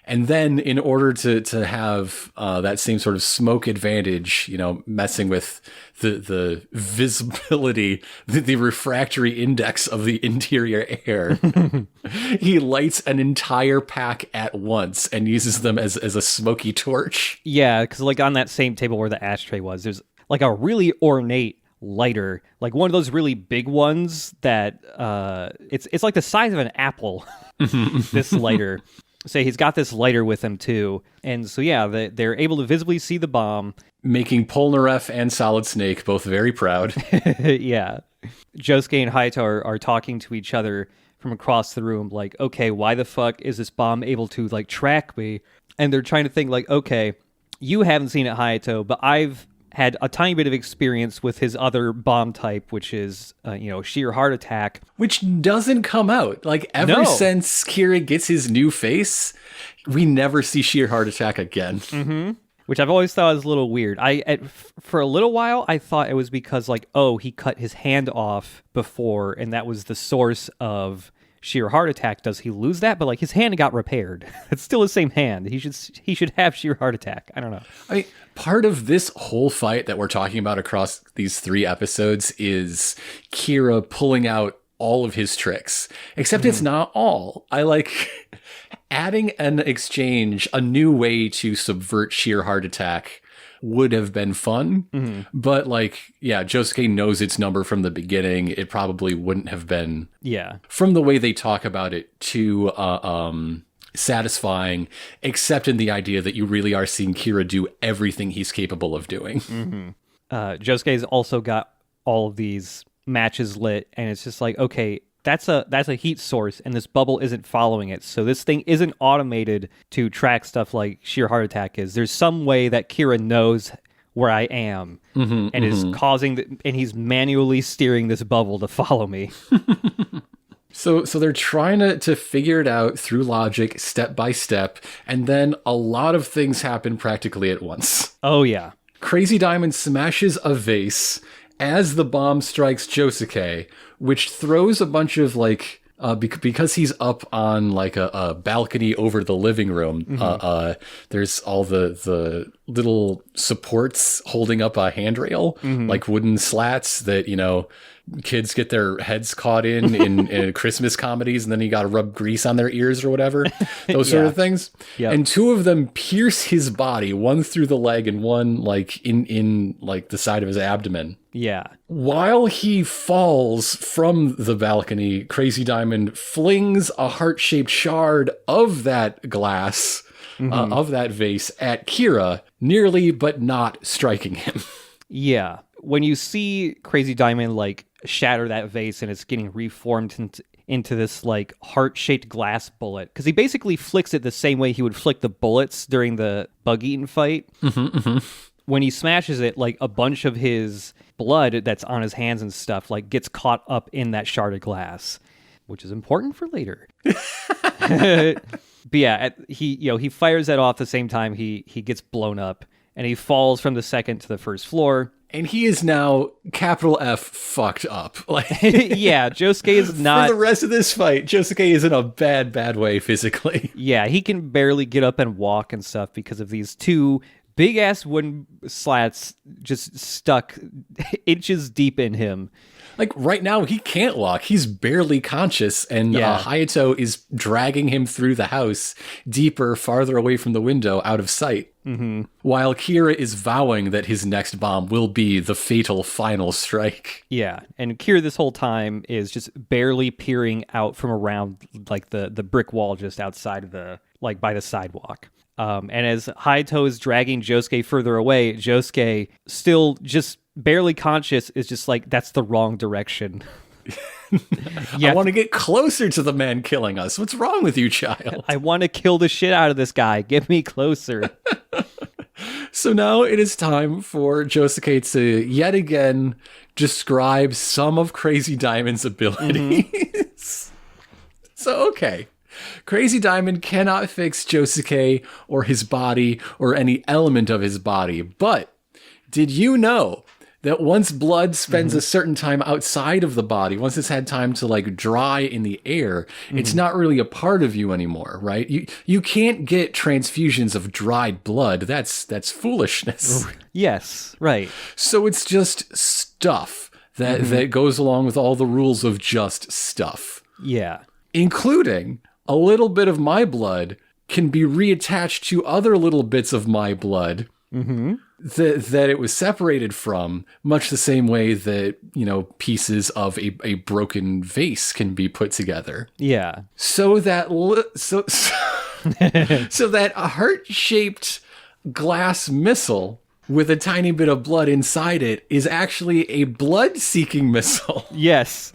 And then in order to have that same sort of smoke advantage, you know, messing with the visibility, the refractory index of the interior air, he lights an entire pack at once and uses them as a smoky torch. Yeah, because like on that same table where the ashtray was, there's like a really ornate lighter, like one of those really big ones that it's like the size of an apple. This lighter. So he's got this lighter with him too. And so yeah, they're able to visibly see the bomb. Making Polnareff and Solid Snake both very proud. Yeah. Josuke and Hayato are talking to each other from across the room like, okay, why the fuck is this bomb able to like track me? And they're trying to think like, okay, you haven't seen it, Hayato, but I've had a tiny bit of experience with his other bomb type, which is, sheer heart attack. Which doesn't come out. Like, ever since Kira gets his new face, we never see sheer heart attack again. Which I've always thought was a little weird. For a little while, I thought it was because, like, he cut his hand off before, and that was the source of sheer heart attack. Does he lose that? But like his hand got repaired. It's still the same hand. He should have sheer heart attack. I don't know. I mean, part of this whole fight that we're talking about across these 3 episodes is Kira pulling out all of his tricks. Except it's not all. I like adding an exchange, a new way to subvert sheer heart attack would have been fun, but like, yeah, Josuke knows its number from the beginning. It probably wouldn't have been, from the way they talk about it, too satisfying, except in the idea that you really are seeing Kira do everything he's capable of doing. Josuke's also got all of these matches lit, and it's just like, okay, that's a heat source, and this bubble isn't following it. So this thing isn't automated to track stuff like sheer heart attack is. There's some way that Kira knows where I am and is causing, and he's manually steering this bubble to follow me. So they're trying to figure it out through logic, step by step, and then a lot of things happen practically at once. Oh, yeah. Crazy Diamond smashes a vase as the bomb strikes Josuke, which throws a bunch of, like, because he's up on, like, a balcony over the living room, there's all the little supports holding up a handrail, like wooden slats that, kids get their heads caught in Christmas comedies, and then you got to rub grease on their ears or whatever, those sort of things. Yep. And 2 of them pierce his body, one through the leg and one like in like the side of his abdomen. Yeah. While he falls from the balcony, Crazy Diamond flings a heart-shaped shard of that glass, of that vase, at Kira, nearly but not striking him. Yeah. When you see Crazy Diamond, like, shatter that vase and it's getting reformed into this, like, heart-shaped glass bullet, because he basically flicks it the same way he would flick the bullets during the bug-eaten fight. When he smashes it, like, a bunch of his blood that's on his hands and stuff, like, gets caught up in that shard of glass, which is important for later. But yeah, he fires that off the same time he gets blown up, and he falls from the second to the first floor. And he is now, capital F, fucked up. Like, yeah, Josuke is not... For the rest of this fight, Josuke is in a bad way physically. Yeah, he can barely get up and walk and stuff because of these 2 big ass wooden slats just stuck inches deep in him. Like right now, he can't walk. He's barely conscious, and Hayato is dragging him through the house, deeper, farther away from the window, out of sight. Mm-hmm. While Kira is vowing that his next bomb will be the fatal final strike. Yeah, and Kira this whole time is just barely peering out from around like the brick wall just outside of the, like by the sidewalk. And as Hayato is dragging Josuke further away, Josuke, still just barely conscious, is just like, that's the wrong direction. I want to get closer to the man killing us. What's wrong with you, child? I want to kill the shit out of this guy. Get me closer. So now it is time for Josuke to yet again describe some of Crazy Diamond's abilities. Mm-hmm. So, okay. Crazy Diamond cannot fix Josuke or his body or any element of his body. But did you know that once blood spends a certain time outside of the body, once it's had time to like dry in the air, it's not really a part of you anymore, right? You can't get transfusions of dried blood. That's foolishness. Yes, right. So it's just stuff that goes along with all the rules of just stuff. Yeah. Including a little bit of my blood can be reattached to other little bits of my blood. That it was separated from, much the same way that, pieces of a broken vase can be put together. Yeah. So that so that a heart-shaped glass missile with a tiny bit of blood inside it is actually a blood-seeking missile. Yes.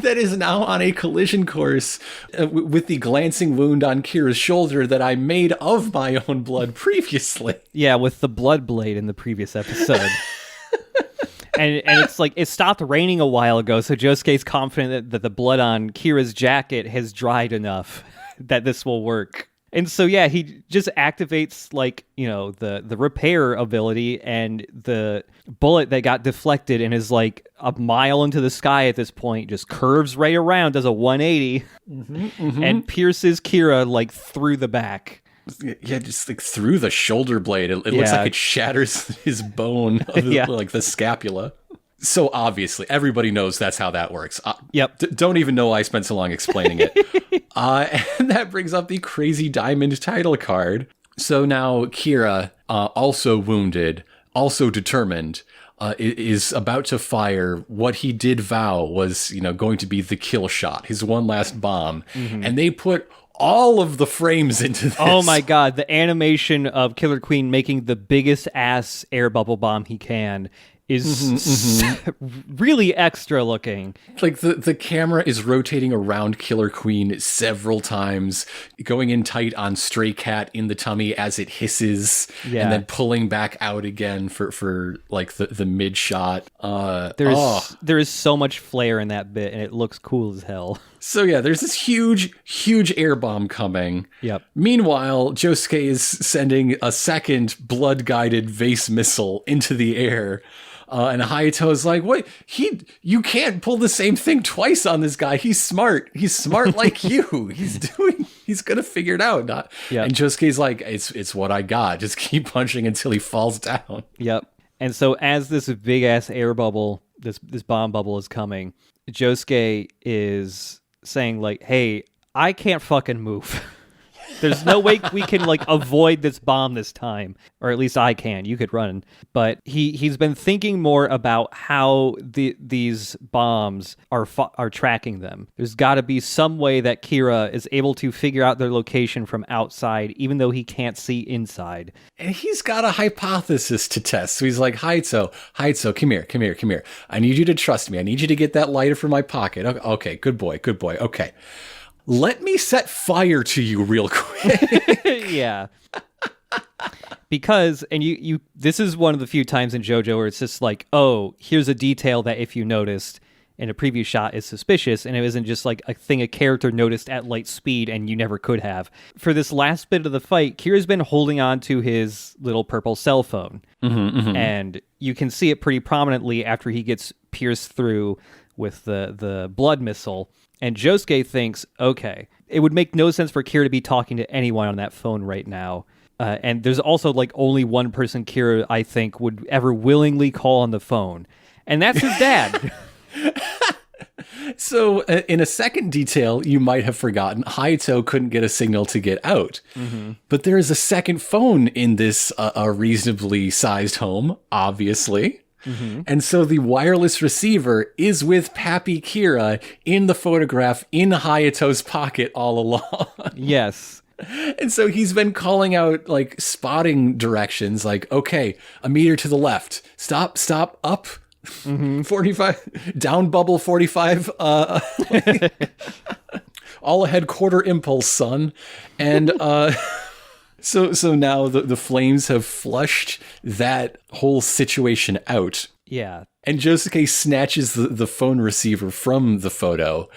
That is now on a collision course with the glancing wound on Kira's shoulder that I made of my own blood previously. Yeah, with the blood blade in the previous episode. and it's like, it stopped raining a while ago, so Josuke's confident that the blood on Kira's jacket has dried enough that this will work. And so, yeah, he just activates, like, the repair ability, and the bullet that got deflected and is, like, a mile into the sky at this point just curves right around, does a 180, and pierces Kira, like, through the back. Yeah, just, like, through the shoulder blade. It looks like it shatters his bone, of like, the scapula. So obviously, everybody knows that's how that works. Yep. Don't even know why I spent so long explaining it. And that brings up the Crazy Diamond title card. So now Kira, also wounded, also determined, is about to fire what he did vow was, going to be the kill shot, his one last bomb. And they put all of the frames into this. Oh my god, the animation of Killer Queen making the biggest ass air bubble bomb he can is really extra looking. Like the camera is rotating around Killer Queen several times, going in tight on Stray Cat in the tummy as it hisses, and then pulling back out again for like the mid shot. There is so much flair in that bit, and it looks cool as hell. So yeah, there's this huge air bomb coming. Yep. Meanwhile, Josuke is sending a second blood-guided vase missile into the air. And Hayato's like, what? You can't pull the same thing twice on this guy. He's smart. He's smart like you. He's gonna figure it out. And Josuke's like, it's what I got. Just keep punching until he falls down. Yep. And so as this big ass air bubble, this bomb bubble is coming, Josuke is saying like, hey, I can't fucking move. There's no way we can like avoid this bomb this time, or at least I can. You could run, but he's been thinking more about how these bombs are tracking them. There's got to be some way that Kira is able to figure out their location from outside, even though he can't see inside. And he's got a hypothesis to test. So he's like, Hayato, come here. I need you to trust me. I need you to get that lighter from my pocket. Okay, good boy. Okay. Let me set fire to you real quick. Yeah. Because, and you this is one of the few times in JoJo where it's just like, oh, here's a detail that if you noticed in a previous shot is suspicious, and it isn't just like a thing a character noticed at light speed and you never could have. For this last bit of the fight, Kira's been holding on to his little purple cell phone. And you can see it pretty prominently after he gets pierced through with the blood missile. And Josuke thinks, okay, it would make no sense for Kira to be talking to anyone on that phone right now. And there's also like only one person Kira, I think, would ever willingly call on the phone. And that's his dad. So in a second detail you might have forgotten, Hayato couldn't get a signal to get out. But there is a second phone in this reasonably sized home, obviously. And so the wireless receiver is with Pappy Kira in the photograph in Hayato's pocket all along. Yes. And so he's been calling out like spotting directions, like, okay, a meter to the left, stop, up, 45, down bubble 45, all ahead quarter impulse, son. And so now the flames have flushed that whole situation out. Yeah. And Josuke snatches the phone receiver from the photo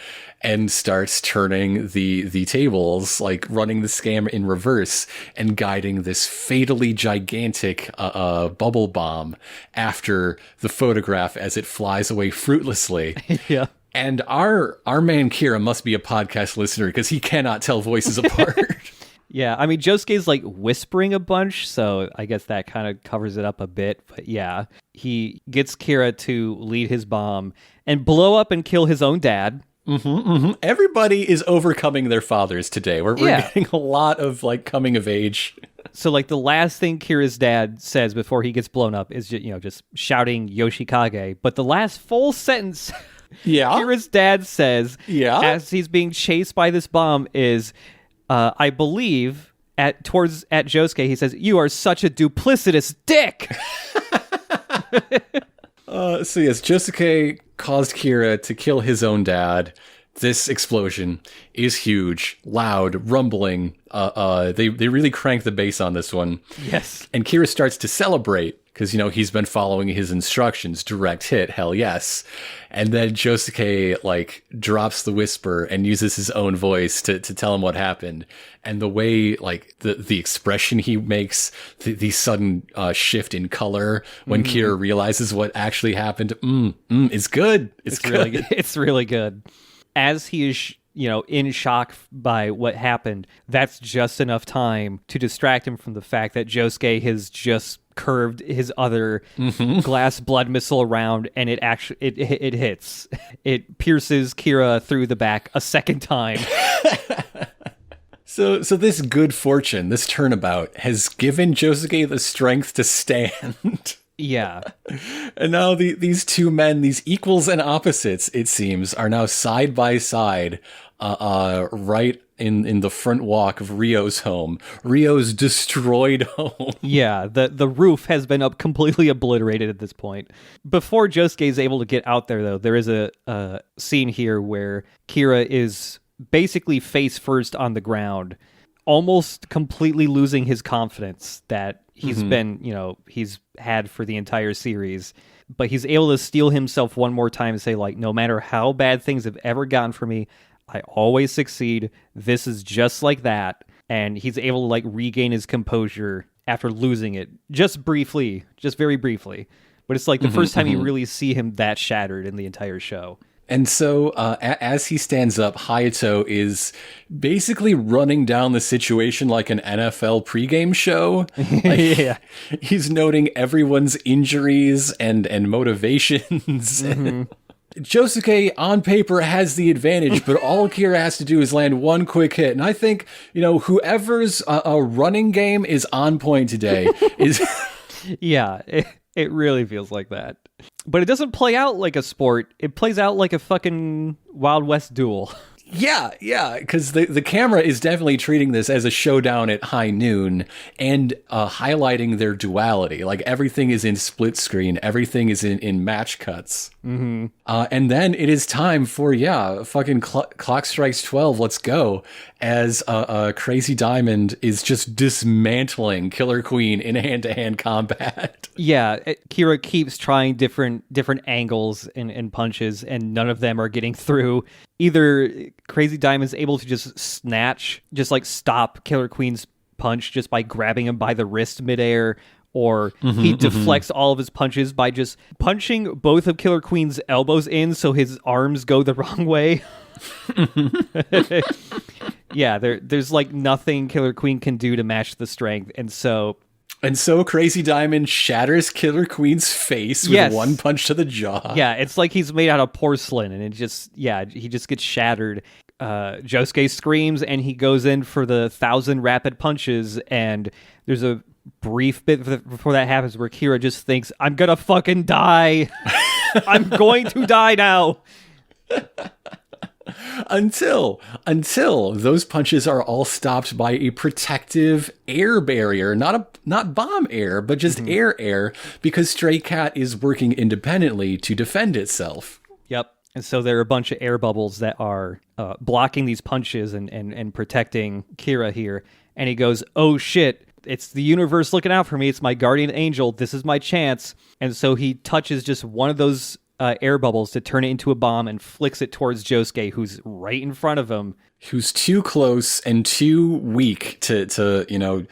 and starts turning the tables, like running the scam in reverse and guiding this fatally gigantic bubble bomb after the photograph as it flies away fruitlessly. Yeah. And our man Kira must be a podcast listener because he cannot tell voices apart. Yeah, I mean, Josuke's like whispering a bunch, so I guess that kind of covers it up a bit. But yeah, he gets Kira to lead his bomb and blow up and kill his own dad. Everybody is overcoming their fathers today. We're getting a lot of like coming of age. So like the last thing Kira's dad says before he gets blown up is just shouting Yoshikage. But the last full sentence Kira's dad says as he's being chased by this bomb is, I believe at Josuke, he says, "You are such a duplicitous dick." So yes, Josuke caused Kira to kill his own dad. This explosion is huge, loud, rumbling. They really crank the bass on this one. Yes. And Kira starts to celebrate because, he's been following his instructions. Direct hit, hell yes. And then Josuke, like, drops the whisper and uses his own voice to tell him what happened. And the way, like, the expression he makes, the sudden shift in color when Kira realizes what actually happened, it's good. It's good. Really good. It's really good. As he is, in shock by what happened, that's just enough time to distract him from the fact that Josuke has just curved his other glass blood missile around, and it actually it hits. It pierces Kira through the back a second time. So this good fortune, this turnabout, has given Josuke the strength to stand. Yeah. And now these two men, these equals and opposites, it seems, are now side by side, right in the front walk of Ryo's home. Ryo's destroyed home. Yeah, the roof has been completely obliterated at this point. Before Josuke is able to get out there, though, there is a scene here where Kira is basically face first on the ground, almost completely losing his confidence that he's been, he's had for the entire series. But he's able to steel himself one more time and say, like, no matter how bad things have ever gotten for me, I always succeed. This is just like that. And he's able to, like, regain his composure after losing it. Just briefly. Just very briefly. But it's like the first time you really see him that shattered in the entire show. And so as he stands up, Hayato is basically running down the situation like an NFL pregame show. Yeah. He's noting everyone's injuries and motivations. Josuke, on paper, has the advantage, but all Kira has to do is land one quick hit. And I think, whoever's running game is on point today is... Yeah, it really feels like that. But it doesn't play out like a sport. It plays out like a fucking Wild West duel. Yeah, because the camera is definitely treating this as a showdown at high noon and highlighting their duality. Like, everything is in split screen. Everything is in match cuts. And then it is time for, fucking clock strikes 12. Let's go. As Crazy Diamond is just dismantling Killer Queen in hand-to-hand combat. Yeah, Kira keeps trying different angles and punches, and none of them are getting through. Either Crazy Diamond's able to just stop Killer Queen's punch just by grabbing him by the wrist midair, or he deflects all of his punches by just punching both of Killer Queen's elbows in so his arms go the wrong way. Yeah, there's like nothing Killer Queen can do to match the strength, and so Crazy Diamond shatters Killer Queen's face with one punch to the jaw. Yeah, it's like he's made out of porcelain, and he just gets shattered. Josuke screams, and he goes in for the 1,000 rapid punches, and there's a brief bit before that happens where Kira just thinks, I'm gonna fucking die. I'm going to die now. Until those punches are all stopped by a protective air barrier, not bomb air, but just air, because Stray Cat is working independently to defend itself. Yep. And so there are a bunch of air bubbles that are blocking these punches and protecting Kira here. And he goes, oh shit, it's the universe looking out for me. It's my guardian angel. This is my chance. And so he touches just one of those air bubbles to turn it into a bomb and flicks it towards Josuke, who's right in front of him. Who's too close and too weak to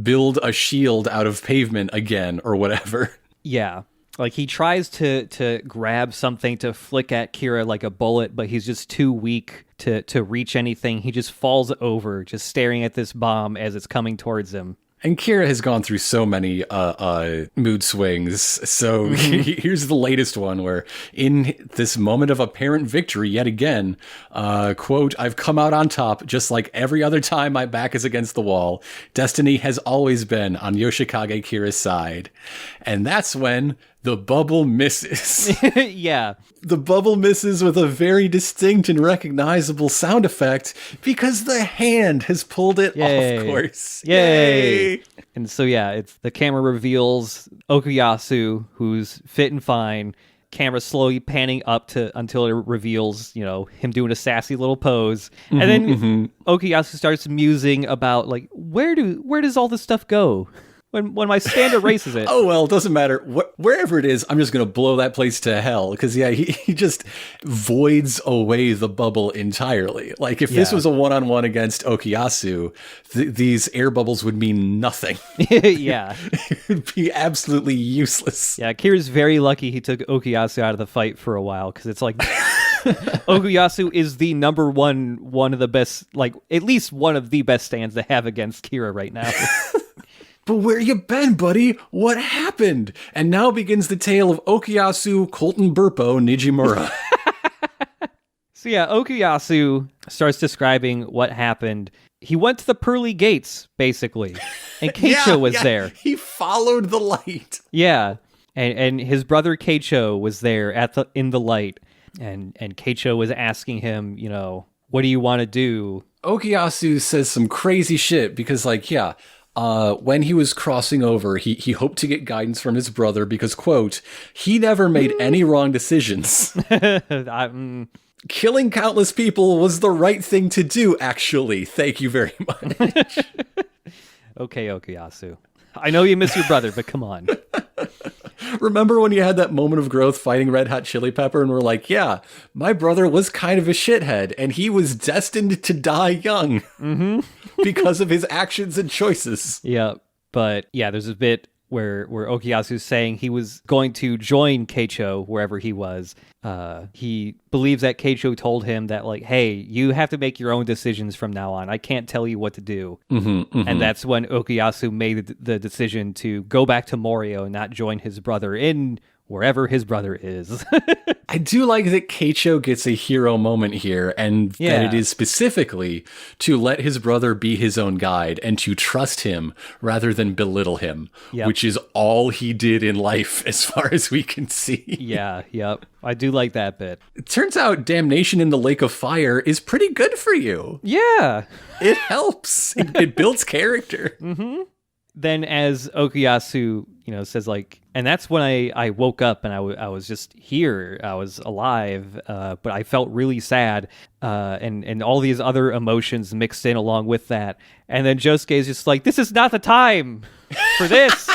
build a shield out of pavement again or whatever. Yeah. Like he tries to grab something to flick at Kira like a bullet, but he's just too weak to reach anything. He just falls over, just staring at this bomb as it's coming towards him. And Kira has gone through so many mood swings. So here's the latest one where in this moment of apparent victory yet again, quote, I've come out on top just like every other time my back is against the wall. Destiny has always been on Yoshikage Kira's side. And that's when the bubble misses. Yeah. The bubble misses with a very distinct and recognizable sound effect because the hand has pulled it off course. Yay! And so, yeah, it's the camera reveals Okuyasu, who's fit and fine. Camera slowly panning up until it reveals, him doing a sassy little pose. And then Okuyasu starts musing about, like, where does all this stuff go? When my stand erases it. Oh, well, it doesn't matter. Wherever it is, I'm just going to blow that place to hell. Because, he just voids away the bubble entirely. Like, if this was a one-on-one against Okuyasu, these air bubbles would mean nothing. Yeah. It would be absolutely useless. Yeah, Kira's very lucky he took Okuyasu out of the fight for a while. Because it's like... Okuyasu is the number one of the best, like, at least one of the best stands to have against Kira right now. But where you been, buddy? What happened? And now begins the tale of Okuyasu, Colton Burpo, Nijimura. So yeah, Okuyasu starts describing what happened. He went to the pearly gates, basically, and Keicho was there. He followed the light. Yeah, and his brother Keicho was there in the light, and Keicho was asking him, what do you want to do? Okuyasu says some crazy shit because, when he was crossing over, he hoped to get guidance from his brother because, quote, he never made any wrong decisions. Killing countless people was the right thing to do, actually. Thank you very much. Okay, Okuyasu. I know you miss your brother, but come on. Remember when you had that moment of growth fighting Red Hot Chili Pepper and we're like, yeah, my brother was kind of a shithead and he was destined to die young because of his actions and choices. Yeah, but yeah, there's a bit where Okuyasu's saying he was going to join Keicho wherever he was. He believes that Keicho told him that, like, hey, you have to make your own decisions from now on. I can't tell you what to do. And that's when Okuyasu made the decision to go back to Morioh and not join his brother in wherever his brother is. I do like that Keicho gets a hero moment here, and that it is specifically to let his brother be his own guide and to trust him rather than belittle him, which is all he did in life as far as we can see. Yep. I do like that bit. It turns out Damnation in the Lake of Fire is pretty good for you. Yeah. It helps. It builds character. Then as Okuyasu, says, like, and that's when I woke up and I was just here. I was alive, but I felt really sad, and all these other emotions mixed in along with that. And then Josuke is just like, this is not the time for this.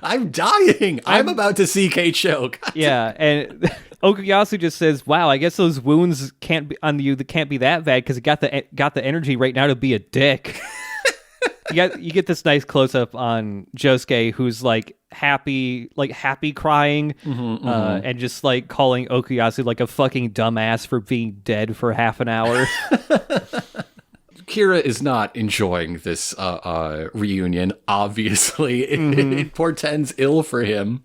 I'm dying. I'm about to see Keicho. Yeah, and Okuyasu just says, wow, I guess those wounds can't be on you. That can't be that bad because it got the energy right now to be a dick. You get this nice close up on Josuke, who's like happy crying, and just like calling Okuyasu like a fucking dumbass for being dead for half an hour. Kira is not enjoying this reunion, obviously. It portends ill for him,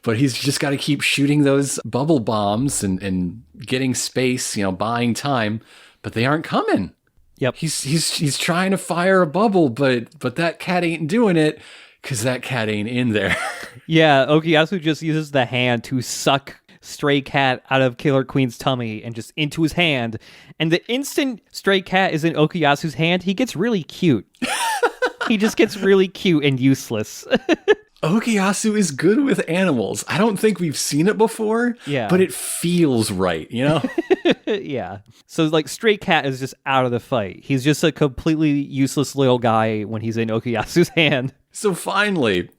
but he's just got to keep shooting those bubble bombs and getting space, buying time, but they aren't coming. Yep. He's trying to fire a bubble, but that cat ain't doing it because that cat ain't in there. Yeah, Okuyasu just uses the hand to suck Stray Cat out of Killer Queen's tummy and just into his hand. And the instant Stray Cat is in Okuyasu's hand, he gets really cute. He just gets really cute and useless. Okuyasu is good with animals. I don't think we've seen it before, but it feels right, Yeah. So, like, Stray Cat is just out of the fight. He's just a completely useless little guy when he's in Okuyasu's hand. So finally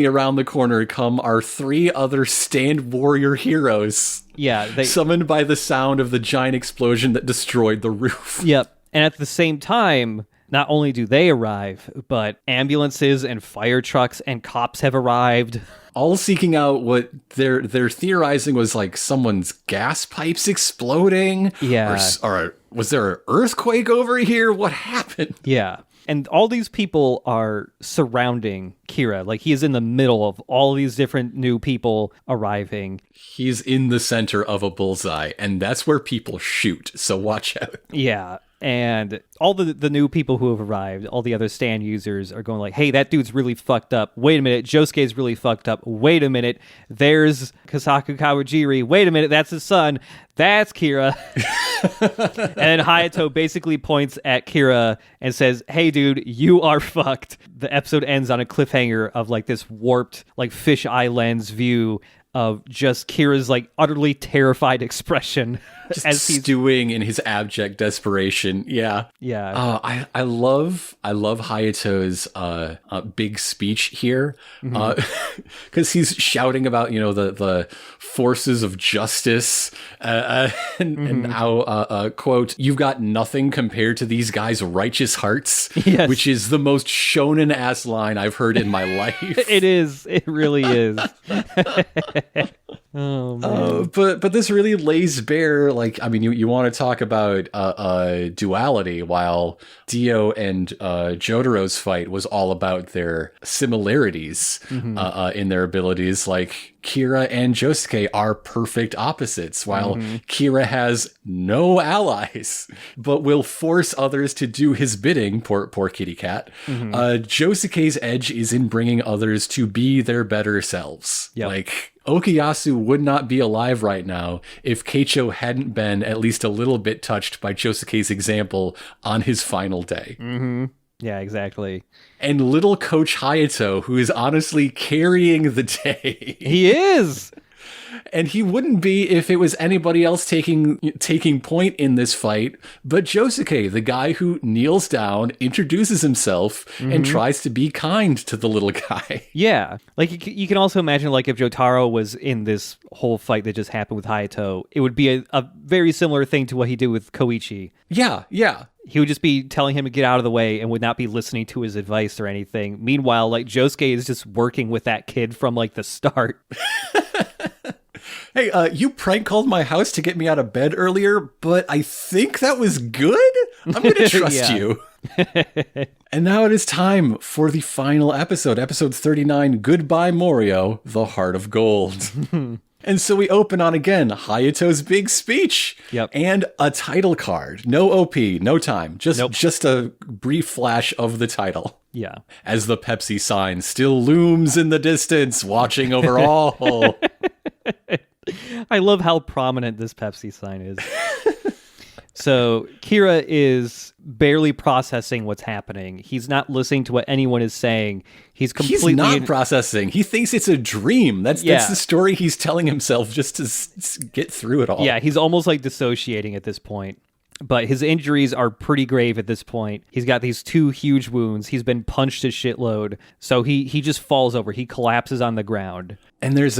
around the corner come our 3 other stand warrior heroes. Yeah. Summoned by the sound of the giant explosion that destroyed the roof. Yep. And at the same time, not only do they arrive, but ambulances and fire trucks and cops have arrived. All seeking out what they're theorizing was like someone's gas pipes exploding. Yeah. Or was there an earthquake over here? What happened? Yeah. And all these people are surrounding Kira. Like, he is in the middle of all these different new people arriving. He's in the center of a bullseye, and that's where people shoot, so watch out. Yeah. And all the new people who have arrived, all the other stand users are going like, hey, that dude's really fucked up. Wait a minute, Josuke's really fucked up. Wait a minute, there's Kasaku Kawajiri. Wait a minute, that's his son. That's Kira. And Hayato basically points at Kira and says, hey, dude, you are fucked. The episode ends on a cliffhanger of like this warped, like fisheye lens view of just Kira's like utterly terrified expression. Just as he's stewing in his abject desperation. Yeah. Yeah. I love Hayato's big speech here. Because he's shouting about, the forces of justice and how, quote, you've got nothing compared to these guys' righteous hearts, yes. Which is the most shonen ass line I've heard in my life. It is. It really is. Oh, man. But this really lays bare, like, I mean, you want to talk about duality, while Dio and Jotaro's fight was all about their similarities in their abilities. Like, Kira and Josuke are perfect opposites, while Kira has no allies, but will force others to do his bidding. Poor kitty cat. Josuke's edge is in bringing others to be their better selves. Yep. Like, Okuyasu would not be alive right now if Keicho hadn't been at least a little bit touched by Josuke's example on his final day. Yeah, exactly. And little Coach Hayato, who is honestly carrying the day. He is! And he wouldn't be if it was anybody else taking point in this fight, but Josuke, the guy who kneels down, introduces himself, and tries to be kind to the little guy. Yeah. Like, you can also imagine, like, if Jotaro was in this whole fight that just happened with Hayato, it would be a very similar thing to what he did with Koichi. Yeah. He would just be telling him to get out of the way and would not be listening to his advice or anything. Meanwhile, like, Josuke is just working with that kid from, like, the start. Hey, you prank called my house to get me out of bed earlier, but I think that was good? I'm going to trust you. And now it is time for the final episode 39, Goodbye Morioh, The Heart of Gold. And so we open on, again, Hayato's big speech. Yep. And a title card. No OP, no time. Just a brief flash of the title. Yeah. As the Pepsi sign still looms in the distance, watching over all. I love how prominent this Pepsi sign is. So Kira is barely processing what's happening. He's not listening to what anyone is saying. He's not processing. He thinks it's a dream. That's the story he's telling himself just to get through it all. Yeah, he's almost like dissociating at this point. But his injuries are pretty grave at this point. He's got these 2 huge wounds. He's been punched a shitload. So he just falls over. He collapses on the ground. And there's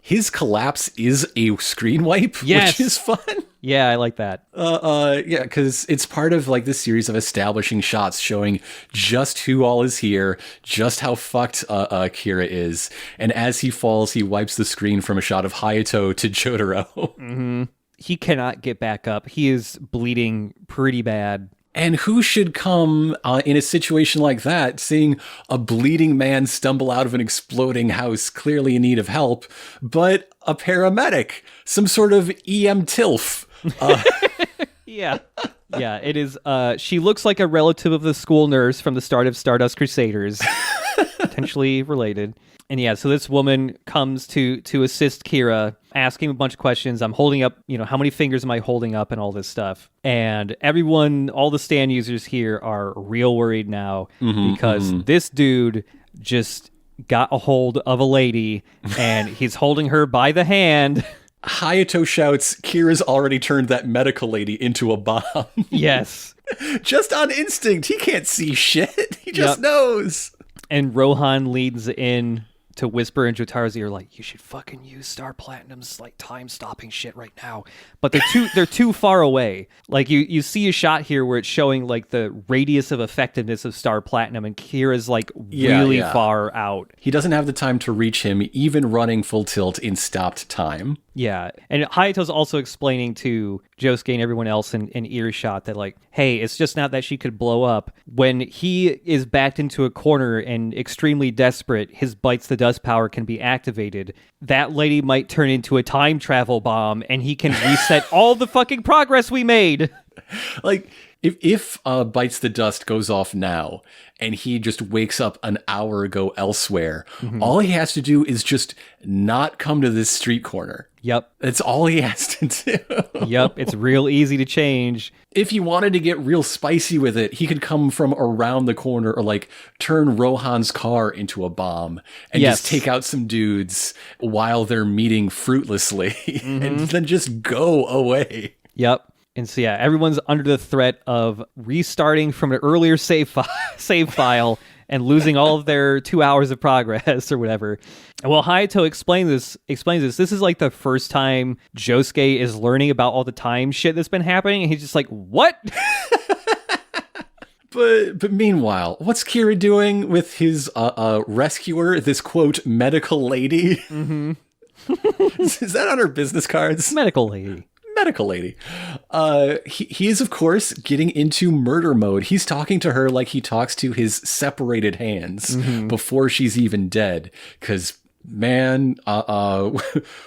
his collapse is a screen wipe, Yes. which is fun. Yeah, I like that. Yeah, because it's part of like this series of establishing shots showing just who all is here, just how fucked Kira is. And as he falls, he wipes the screen from a shot of Hayato to Jotaro. Mm-hmm. He cannot get back up. He is bleeding pretty bad. And who should come in a situation like that, seeing a bleeding man stumble out of an exploding house, clearly in need of help, but a paramedic, some sort of EM TILF. Yeah. Yeah, it is. She looks like a relative of the school nurse from the start of Stardust Crusaders. Potentially related. And yeah, so this woman comes to assist Kira, asking a bunch of questions. I'm holding up, how many fingers am I holding up and all this stuff. And everyone, all the stand users here are real worried now because this dude just got a hold of a lady and he's holding her by the hand. Hayato shouts, Kira's already turned that medical lady into a bomb. Yes. Just on instinct. He can't see shit. He just knows. And Rohan leads in to whisper in Jotaro's ear, like, you should fucking use Star Platinum's like time-stopping shit right now. But they're too far away. Like you see a shot here where it's showing like the radius of effectiveness of Star Platinum, and Kira's like really far out. He doesn't have the time to reach him, even running full tilt in stopped time. Yeah, and Hayato's also explaining to Josuke and everyone else in earshot that, like, hey, it's just not that she could blow up. When he is backed into a corner and extremely desperate, his bites the dust power can be activated. That lady might turn into a time travel bomb, and he can reset all the fucking progress we made. Like, if Bites the Dust goes off now, and he just wakes up an hour ago elsewhere, all he has to do is just not come to this street corner. Yep. That's all he has to do. Yep, it's real easy to change. If he wanted to get real spicy with it, he could come from around the corner or like turn Rohan's car into a bomb and just take out some dudes while they're meeting fruitlessly and then just go away. Yep. And so, yeah, everyone's under the threat of restarting from an earlier save file and losing all of their 2 hours of progress or whatever. And while Hayato explains this, this is like the first time Josuke is learning about all the time shit that's been happening. And he's just like, what? But meanwhile, what's Kira doing with his rescuer, this, quote, medical lady? Mm-hmm. Is that on her business cards? Medical lady. Medical lady. He is, of course, getting into murder mode. He's talking to her like he talks to his separated hands before she's even dead. Because, man,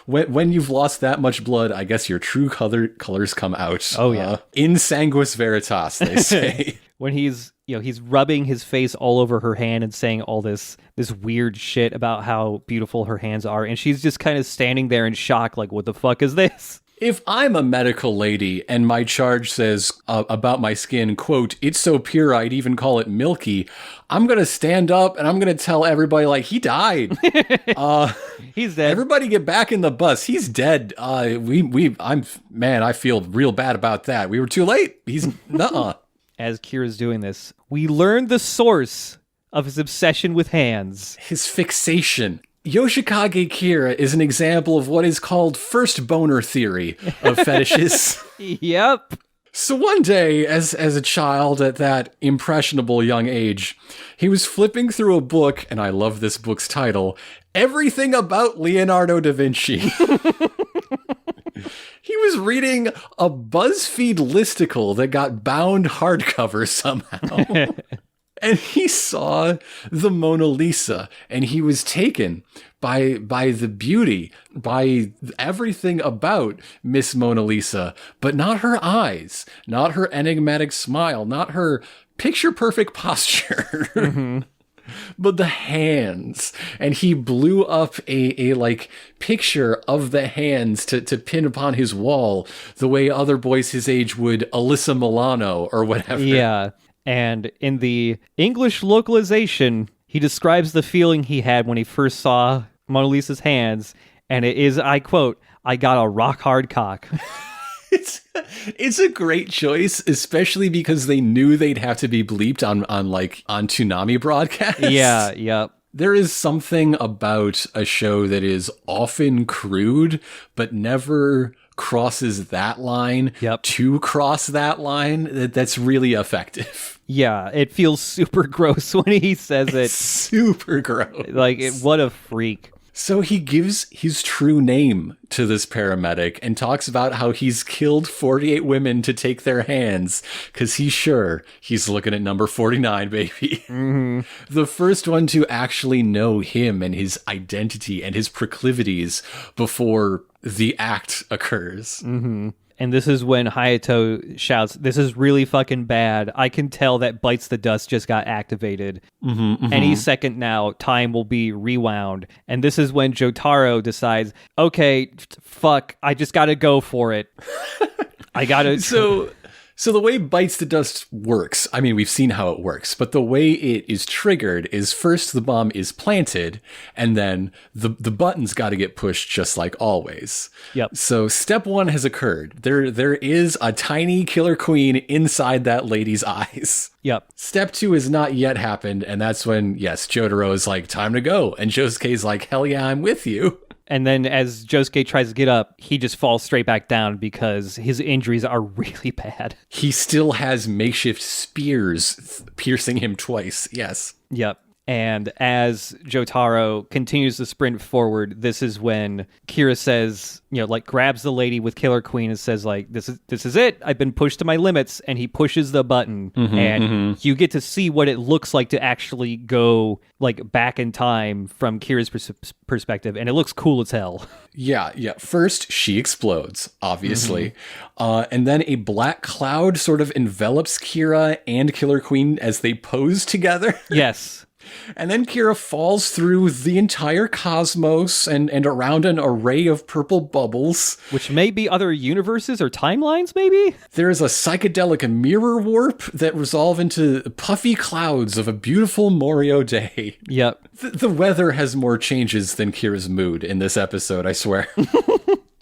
when you've lost that much blood, I guess your true colors come out. Oh, yeah. In sanguis veritas, they say. When he's rubbing his face all over her hand and saying all this weird shit about how beautiful her hands are. And she's just kind of standing there in shock, like, what the fuck is this? If I'm a medical lady and my charge says about my skin, quote, it's so pure I'd even call it milky, I'm going to stand up and I'm going to tell everybody, like, he died. He's dead. Everybody get back in the bus. He's dead. I feel real bad about that. We were too late. He's nuh-uh. As Kira's doing this, we learn the source of his obsession with hands. His fixation. Yoshikage Kira is an example of what is called first boner theory of fetishes. Yep. So one day, as a child at that impressionable young age, he was flipping through a book, and I love this book's title, Everything About Leonardo da Vinci. He was reading a BuzzFeed listicle that got bound hardcover somehow. And he saw the Mona Lisa, and he was taken by the beauty, by everything about Miss Mona Lisa, but not her eyes, not her enigmatic smile, not her picture-perfect posture, but the hands. And he blew up a like picture of the hands to pin upon his wall, the way other boys his age would Alyssa Milano or whatever. Yeah. And in the English localization, he describes the feeling he had when he first saw Mona Lisa's hands, and it is, I quote, I got a rock hard cock. It's a great choice, especially because they knew they'd have to be bleeped on Toonami broadcasts. Yeah, yep. There is something about a show that is often crude, but never crosses that line to cross that line. That's really effective. Yeah, it feels super gross when he says it. Super gross. Like, what a freak. So he gives his true name to this paramedic and talks about how he's killed 48 women to take their hands, because he's looking at number 49, baby. Mm-hmm. The first one to actually know him and his identity and his proclivities before the act occurs. Mm-hmm. And this is when Hayato shouts, "This is really fucking bad. I can tell that Bites the Dust just got activated. Any second now, time will be rewound." And this is when Jotaro decides, okay, fuck, I just gotta go for it. I gotta... So the way Bites the Dust works, I mean, we've seen how it works, but the way it is triggered is first the bomb is planted, and then the button's got to get pushed just like always. Yep. So step one has occurred. There is a tiny killer queen inside that lady's eyes. Yep. Step two has not yet happened, and that's when, yes, Jotaro is like, time to go. And Josuke's like, hell yeah, I'm with you. And then as Josuke tries to get up, he just falls straight back down because his injuries are really bad. He still has makeshift spears piercing him twice. Yes. Yep. And as Jotaro continues to sprint forward, this is when Kira says, grabs the lady with Killer Queen and says, like, this is it. I've been pushed to my limits. And he pushes the button. You get to see what it looks like to actually go, like, back in time from Kira's perspective. And it looks cool as hell. Yeah. First, she explodes, obviously. And then a black cloud sort of envelops Kira and Killer Queen as they pose together. Yes. And then Kira falls through the entire cosmos and around an array of purple bubbles. Which may be other universes or timelines, maybe? There is a psychedelic mirror warp that resolve into puffy clouds of a beautiful Morioh day. Yep. The weather has more changes than Kira's mood in this episode, I swear.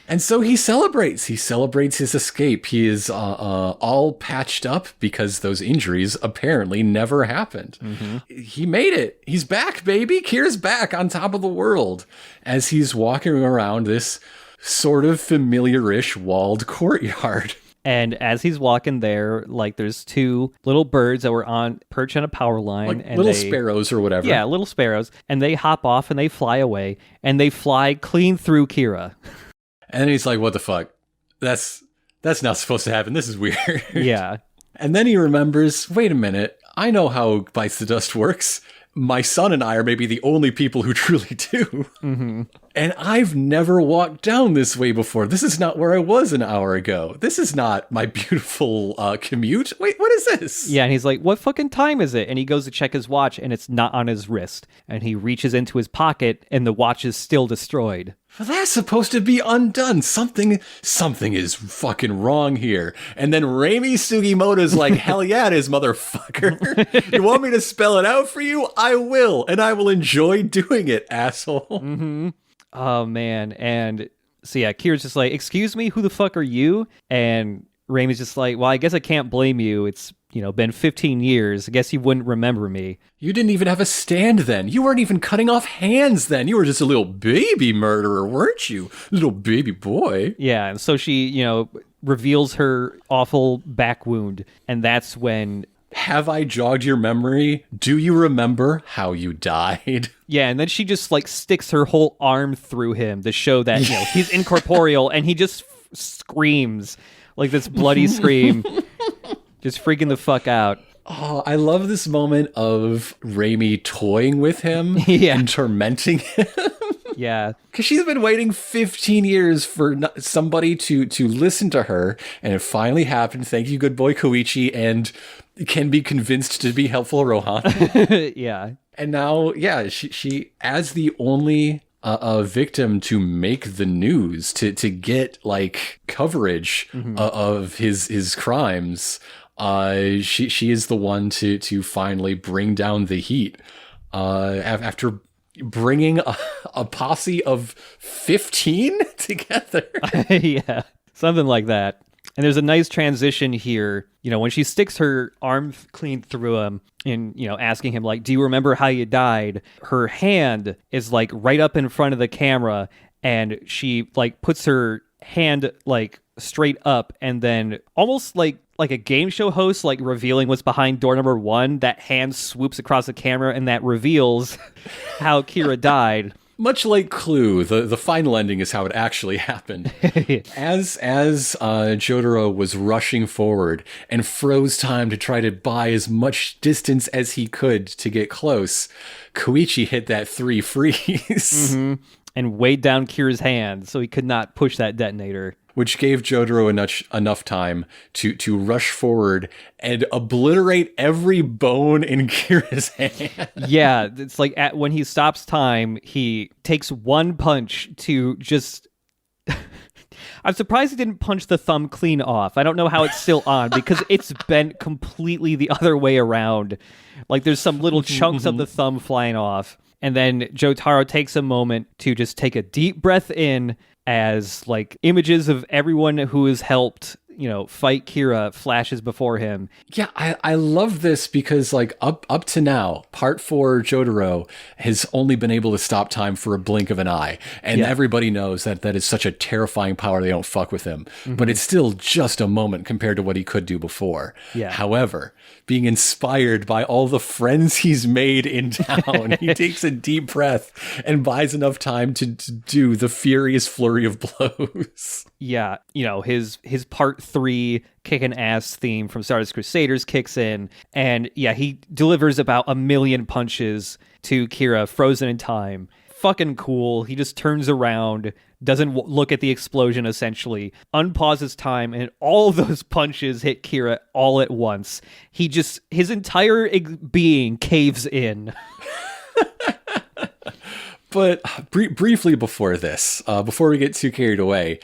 And so he celebrates. He celebrates his escape. He is all patched up because those injuries apparently never happened. He made it. He's back, baby. Kira's back on top of the world as he's walking around this sort of familiar-ish walled courtyard. And as he's walking there, like, there's two little birds that were perched on a power line. Like and little sparrows or whatever. Yeah, little sparrows. And they hop off and they fly away. And they fly clean through Kira. And he's like, what the fuck? That's not supposed to happen. This is weird. Yeah. And then he remembers, wait a minute, I know how Bites the Dust works. My son and I are maybe the only people who truly do. And I've never walked down this way before. This is not where I was an hour ago. This is not my beautiful commute. Wait, what is this? Yeah, and he's like, what fucking time is it? And he goes to check his watch, and it's not on his wrist. And he reaches into his pocket, and the watch is still destroyed. Well, that's supposed to be undone. Something is fucking wrong here. And then Reimi Sugimoto's like, hell yeah, it is, motherfucker. You want me to spell it out for you? I will. And I will enjoy doing it, asshole. Oh, man. And so, yeah, Kira's just like, excuse me, who the fuck are you? And Reimi's just like, well, I guess I can't blame you. It's, been 15 years. I guess you wouldn't remember me. You didn't even have a stand then. You weren't even cutting off hands then. You were just a little baby murderer, weren't you? Little baby boy. Yeah, and so she, reveals her awful back wound. And that's when... Have I jogged your memory? Do you remember how you died? Yeah, and then she just, like, sticks her whole arm through him to show that, he's incorporeal, and he just screams, like, this bloody scream. Just freaking the fuck out. Oh, I love this moment of Reimi toying with him and tormenting him. Yeah. Because she's been waiting 15 years for somebody to listen to her, and it finally happened. Thank you, good boy Koichi, and can be convinced to be helpful, Rohan. Yeah. And now, she as the only victim to make the news, to get, like, coverage of his crimes, she is the one to finally bring down the heat. After bringing a posse of 15 together. Yeah, something like that. And there's a nice transition here, when she sticks her arm clean through him and, asking him, like, do you remember how you died? Her hand is, like, right up in front of the camera, and she, like, puts her hand, like, straight up, and then almost like a game show host, like, revealing what's behind door number 1, that hand swoops across the camera, and that reveals how Kira died. Much like Clue, the final ending is how it actually happened. As Jotaro was rushing forward and froze time to try to buy as much distance as he could to get close, Koichi hit that 3 freeze. Mm-hmm. And weighed down Kira's hand so he could not push that detonator. Which gave Jotaro enough time to rush forward and obliterate every bone in Kira's hand. Yeah, it's like when he stops time, he takes one punch to just... I'm surprised he didn't punch the thumb clean off. I don't know how it's still on, because it's bent completely the other way around. Like, there's some little chunks of the thumb flying off. And then Jotaro takes a moment to just take a deep breath in as, like, images of everyone who has helped, fight Kira flashes before him. Yeah, I love this because, like, up to now, Part 4 Jotaro has only been able to stop time for a blink of an eye. And everybody knows that is such a terrifying power, they don't fuck with him. Mm-hmm. But it's still just a moment compared to what he could do before. Yeah. However, being inspired by all the friends he's made in town, he takes a deep breath and buys enough time to do the furious flurry of blows. Yeah, his Part 3 kicking ass theme from Stardust Crusaders kicks in, and he delivers about 1 million punches to Kira, frozen in time. Fucking cool. He just turns around, doesn't look at the explosion, essentially, unpauses time, and all of those punches hit Kira all at once. His entire being caves in. But briefly before this, before we get too carried away,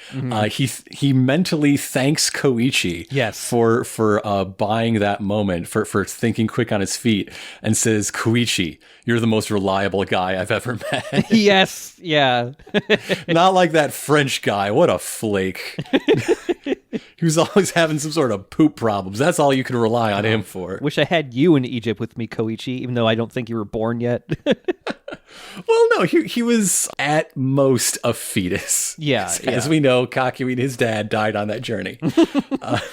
he mentally thanks Koichi for buying that moment, for thinking quick on his feet, and says, Koichi, you're the most reliable guy I've ever met. Yes, yeah. Not like that French guy. What a flake. He was always having some sort of poop problems. That's all you can rely on him for. Wish I had you in Egypt with me, Koichi, even though I don't think you were born yet. Well, no, he was at most a fetus. Yeah. As we know, Kakyoin, his dad, died on that journey.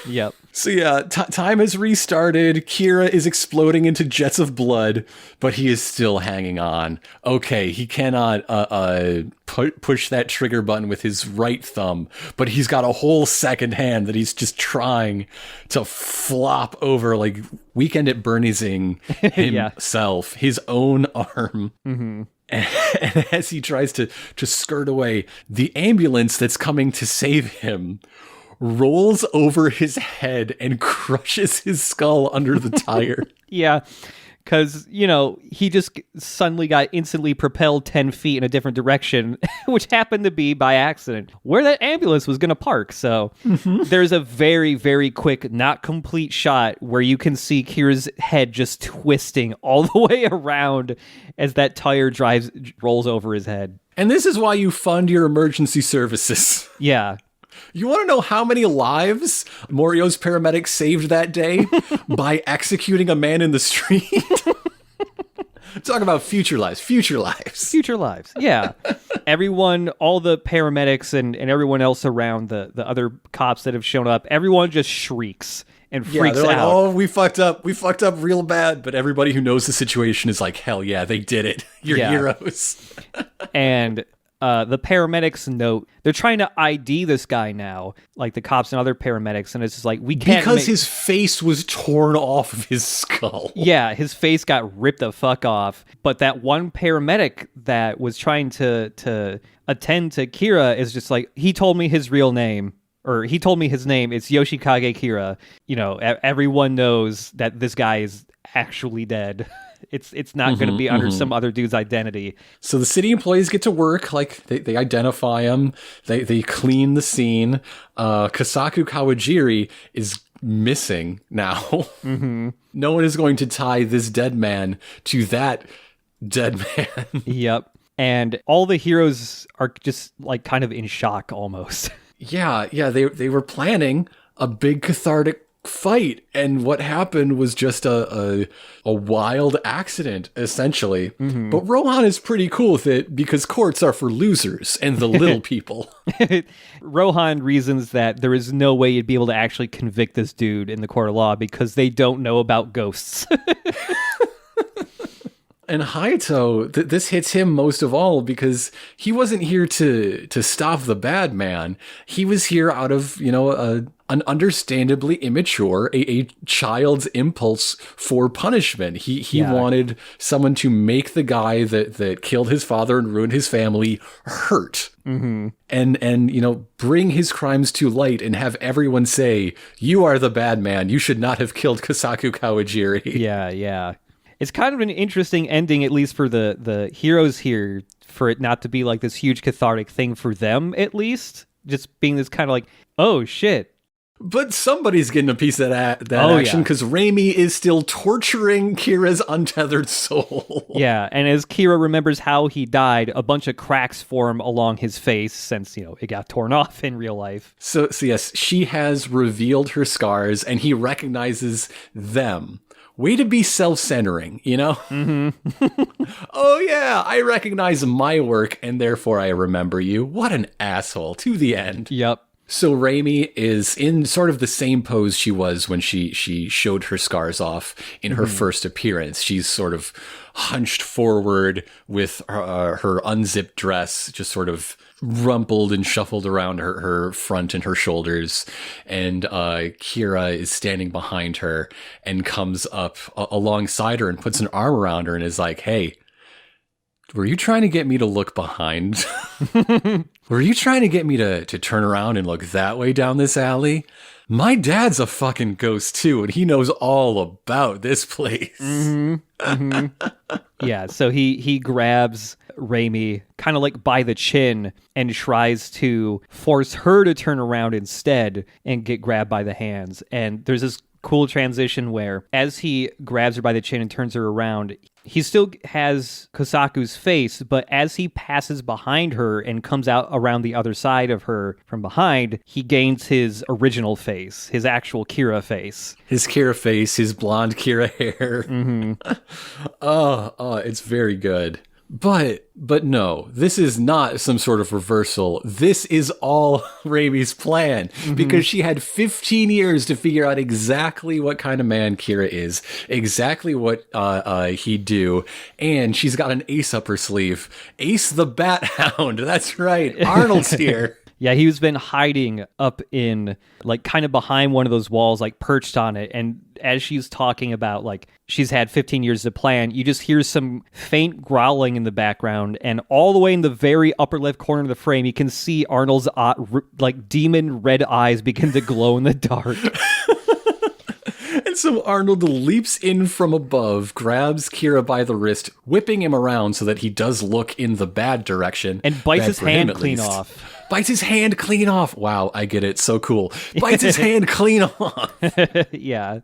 Yep. So yeah, time has restarted. Kira is exploding into jets of blood, but he is still hanging on. Okay, he cannot push that trigger button with his right thumb, but he's got a whole second hand that he's just trying to flop over, like Weekend at Bernie'sing himself, his own arm. Mm-hmm. And as he tries to skirt away, the ambulance that's coming to save him rolls over his head and crushes his skull under the tire. Yeah, because, he just suddenly got instantly propelled 10 feet in a different direction, which happened to be by accident where that ambulance was going to park. So there's a very, very quick, not complete shot where you can see Kira's head just twisting all the way around as that tire rolls over his head. And this is why you fund your emergency services. Yeah. You want to know how many lives Morioh's paramedics saved that day by executing a man in the street? Talk about future lives. Yeah. Everyone, all the paramedics and everyone else around, the other cops that have shown up, everyone just shrieks and freaks out. Like, oh, we fucked up real bad. But everybody who knows the situation is like, hell yeah, they did it. You're heroes. And the paramedics note, they're trying to ID this guy now, like the cops and other paramedics, and it's just like, we can't, because his face was torn off of his skull. Yeah, his face got ripped the fuck off. But that one paramedic that was trying to attend to Kira is just like, he told me his real name, or he told me his name. It's Yoshikage Kira. Everyone knows that this guy is actually dead. It's not going to be under some other dude's identity. So the city employees get to work, like they identify him, they clean the scene. Kasaku Kawajiri is missing now. Mm-hmm. No one is going to tie this dead man to that dead man. Yep. And all the heroes are just like kind of in shock almost. Yeah, they were planning a big cathartic fight, and what happened was just a wild accident, essentially. But Rohan is pretty cool with it because courts are for losers and the little people. Rohan reasons that there is no way you'd be able to actually convict this dude in the court of law because they don't know about ghosts. And Hayato, this hits him most of all because he wasn't here to stop the bad man. He was here out of, an understandably immature, a child's impulse for punishment. He wanted someone to make the guy that killed his father and ruined his family hurt. And bring his crimes to light and have everyone say, you are the bad man. You should not have killed Kosaku Kawajiri. Yeah. It's kind of an interesting ending, at least for the heroes here, for it not to be like this huge cathartic thing for them, at least. Just being this kind of like, oh, shit. But somebody's getting a piece of that action because Raimi is still torturing Kira's untethered soul. Yeah, and as Kira remembers how he died, a bunch of cracks form along his face since, it got torn off in real life. So yes, she has revealed her scars and he recognizes them. Way to be self-centering, Oh yeah, I recognize my work and therefore I remember you. What an asshole, to the end. Yep. So Raimi is in sort of the same pose she was when she showed her scars off in her first appearance. She's sort of hunched forward with her unzipped dress, just sort of rumpled and shuffled around her front and her shoulders. And Kira is standing behind her and comes up alongside her and puts an arm around her and is like, hey, were you trying to get me to look behind? Were you trying to get me to turn around and look that way down this alley? My dad's a fucking ghost too, and he knows all about this place. Yeah, so he grabs Raimi kind of like by the chin and tries to force her to turn around instead and get grabbed by the hands. And there's this cool transition where as he grabs her by the chin and turns her around, he still has Kosaku's face, but as he passes behind her and comes out around the other side of her from behind, he gains his original face, his actual Kira face. His Kira face, his blonde Kira hair. It's very good. But no, this is not some sort of reversal. This is all Raimi's plan because she had 15 years to figure out exactly what kind of man Kira is, exactly what he'd do, and she's got an ace up her sleeve. Ace the Bat Hound. That's right. Arnold's here. Yeah, he's been hiding up in, like, kind of behind one of those walls, like, perched on it. And as she's talking about, like, she's had 15 years to plan, you just hear some faint growling in the background. And all the way in the very upper left corner of the frame, you can see Arnold's, like, demon red eyes begin to glow in the dark. And so Arnold leaps in from above, grabs Kira by the wrist, whipping him around so that he does look in the bad direction. And bites his hand clean off. Bites his hand clean off. Wow, I get it. So cool. Bites his hand clean off. Yeah.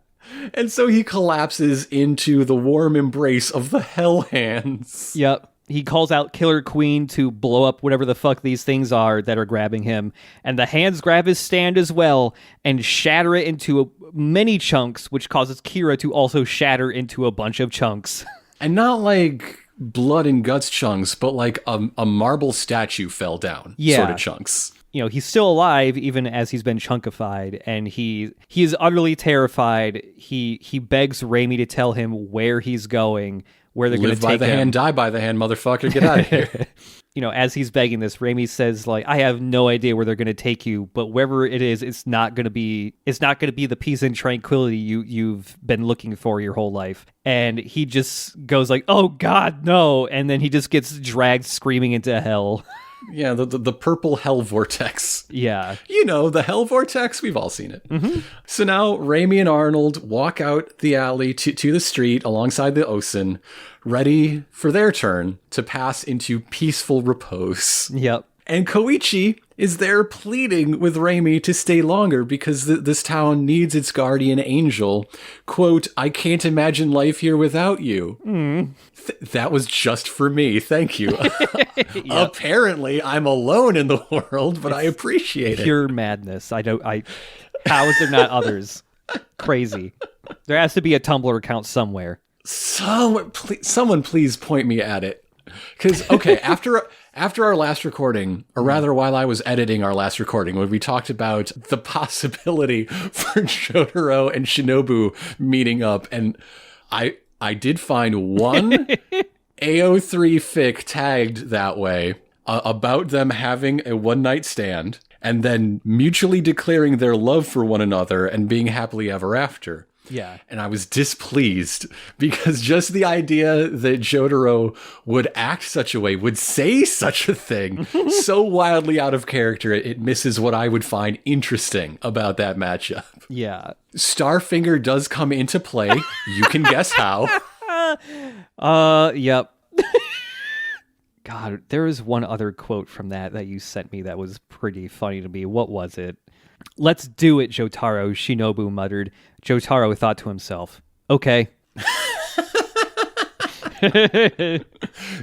And so he collapses into the warm embrace of the Hell Hands. Yep. He calls out Killer Queen to blow up whatever the fuck these things are that are grabbing him. And the hands grab his stand as well and shatter it into many chunks, which causes Kira to also shatter into a bunch of chunks. And not like blood and guts chunks, but like a marble statue fell down sort of chunks. He's still alive even as he's been chunkified, and he is utterly terrified. He begs Raimi to tell him where he's going, where they're going to take him. Live by the hand, die by the hand, motherfucker. Get out of here. As he's begging this, Raimi says, like, I have no idea where they're going to take you, but wherever it is, it's not going to be the peace and tranquility you've been looking for your whole life. And he just goes like, oh God, no. And then he just gets dragged screaming into hell. Yeah, the purple hell vortex. Yeah. The hell vortex, we've all seen it. So now Raimi and Arnold walk out the alley to the street alongside the Osen, ready for their turn to pass into peaceful repose. Yep. And Koichi is there pleading with Raimi to stay longer because this town needs its guardian angel. Quote, I can't imagine life here without you. That was just for me. Thank you. Yep. Apparently, I'm alone in the world, but I appreciate it. Pure madness. How is there not others? Crazy. There has to be a Tumblr account somewhere. Someone please point me at it. Because, okay, after our last recording, or rather while I was editing our last recording, when we talked about the possibility for Jotaro and Shinobu meeting up, and I did find one AO3 fic tagged that way about them having a one-night stand and then mutually declaring their love for one another and being happily ever after. Yeah. And I was displeased because just the idea that Jotaro would act such a way, would say such a thing, so wildly out of character, it misses what I would find interesting about that matchup. Yeah. Starfinger does come into play. You can guess how. Yep. God, there is one other quote from that you sent me that was pretty funny to me. What was it? "Let's do it, Jotaro," Shinobu muttered. Jotaro thought to himself, "Okay."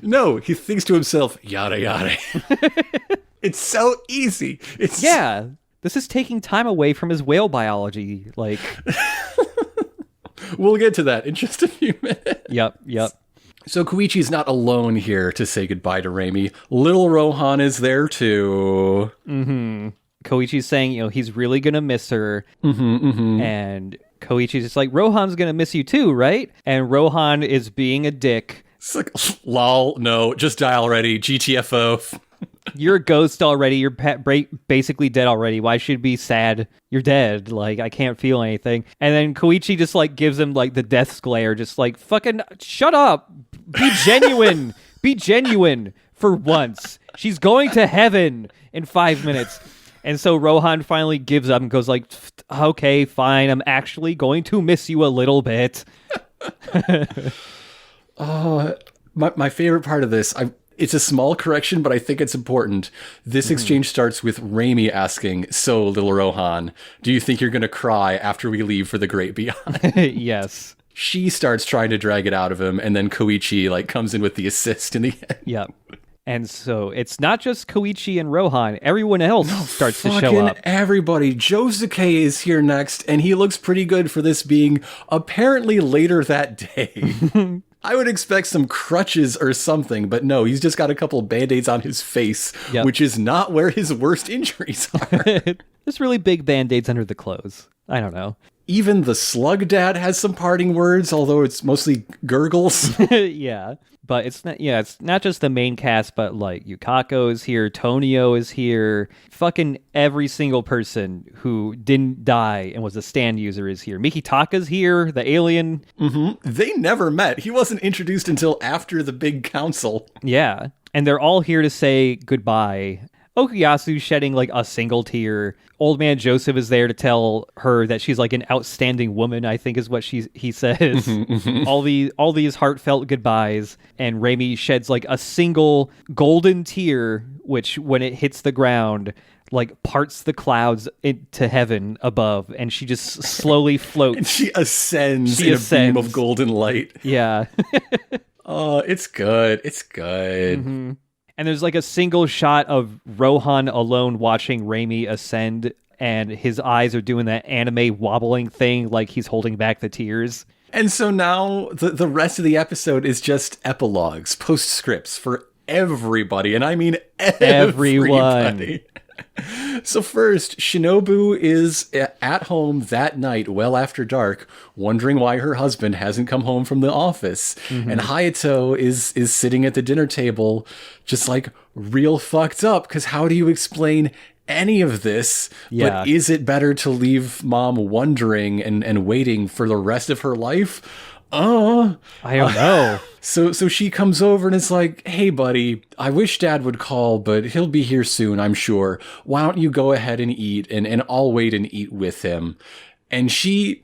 No, he thinks to himself, yada yada. It's so easy. Yeah, this is taking time away from his whale biology. Like, we'll get to that in just a few minutes. Yep. So Koichi's not alone here to say goodbye to Reimi. Little Rohan is there too. Mm-hmm. Koichi's saying, he's really gonna miss her. And Koichi's just like, "Rohan's gonna miss you too, right?" And Rohan is being a dick. It's like, lol, no, just die already, GTFO. You're a ghost already. You're basically dead already. Why should you be sad? You're dead. Like, I can't feel anything. And then Koichi just like gives him like the death's glare, just like, fucking shut up. Be genuine. Be genuine for once. She's going to heaven in 5 minutes. And so Rohan finally gives up and goes like, "Okay, fine. I'm actually going to miss you a little bit." My favorite part of this, it's a small correction, but I think it's important. This exchange starts with Reimi asking, "So, little Rohan, do you think you're going to cry after we leave for the great beyond?" Yes. She starts trying to drag it out of him, and then Koichi like comes in with the assist in the end. Yep. And so it's not just Koichi and Rohan. Everyone else starts to show up. Everybody. Josuke is here next, and he looks pretty good for this being apparently later that day. I would expect some crutches or something, but no, he's just got a couple Band-Aids on his face, which is not where his worst injuries are. There's really big Band-Aids under the clothes. I don't know. Even the Slug Dad has some parting words, although it's mostly gurgles. Yeah. But it's not just the main cast, but like Yukako is here, Tonio is here, fucking every single person who didn't die and was a stand user is here. Mikitaka's here, the alien. They never met. He wasn't introduced until after the big council. Yeah. And they're all here to say goodbye. Okuyasu shedding like a single tear. Old man Joseph is there to tell her that she's like an outstanding woman, I think is what he says. All these heartfelt goodbyes, and Reimi sheds like a single golden tear, which when it hits the ground, like parts the clouds into heaven above, and she just slowly floats. And she ascends in a beam of golden light. Yeah. Oh, it's good. It's good. And there's like a single shot of Rohan alone watching Reimi ascend, and his eyes are doing that anime wobbling thing like he's holding back the tears. And so now the rest of the episode is just epilogues, postscripts for everybody. And I mean everybody. So first, Shinobu is at home that night, well after dark, wondering why her husband hasn't come home from the office. And Hayato is sitting at the dinner table, just like real fucked up, because how do you explain any of this? Yeah. But is it better to leave mom wondering and waiting for the rest of her life? I don't know. So she comes over and is like, "Hey, buddy, I wish Dad would call, but he'll be here soon, I'm sure. Why don't you go ahead and eat, and I'll wait and eat with him." And she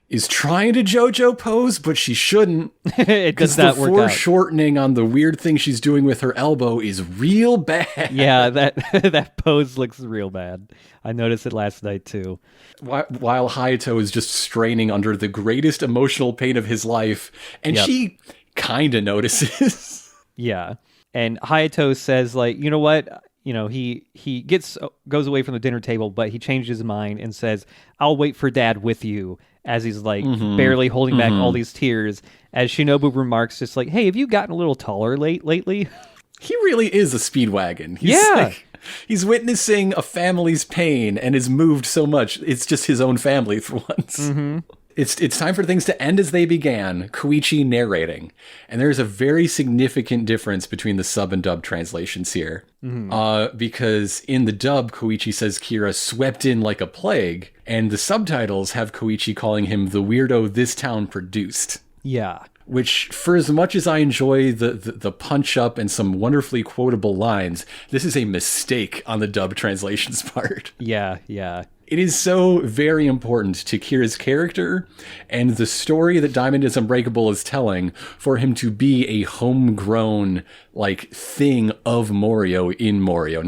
is trying to JoJo pose, but she shouldn't. It does not work out. The foreshortening on the weird thing she's doing with her elbow is real bad. Yeah, that pose looks real bad. I noticed it last night too. While Hayato is just straining under the greatest emotional pain of his life, and she kind of notices. Yeah. And Hayato says, like, "You know what? he goes away from the dinner table, but he changes his mind and says, "I'll wait for Dad with you," as he's like barely holding back all these tears. As Shinobu remarks, just like, "Hey, have you gotten a little taller lately?" He really is a speedwagon. He's witnessing a family's pain and is moved so much. It's just his own family for once. Mm-hmm. It's time for things to end as they began, Koichi narrating. And there's a very significant difference between the sub and dub translations here. Mm-hmm. Because in the dub, Koichi says Kira swept in like a plague, and the subtitles have Koichi calling him the weirdo this town produced. Yeah. Which, for as much as I enjoy the punch-up and some wonderfully quotable lines, this is a mistake on the dub translations part. Yeah. It is so very important to Kira's character and the story that Diamond is Unbreakable is telling for him to be a homegrown, like, thing of Morioh in Morioh,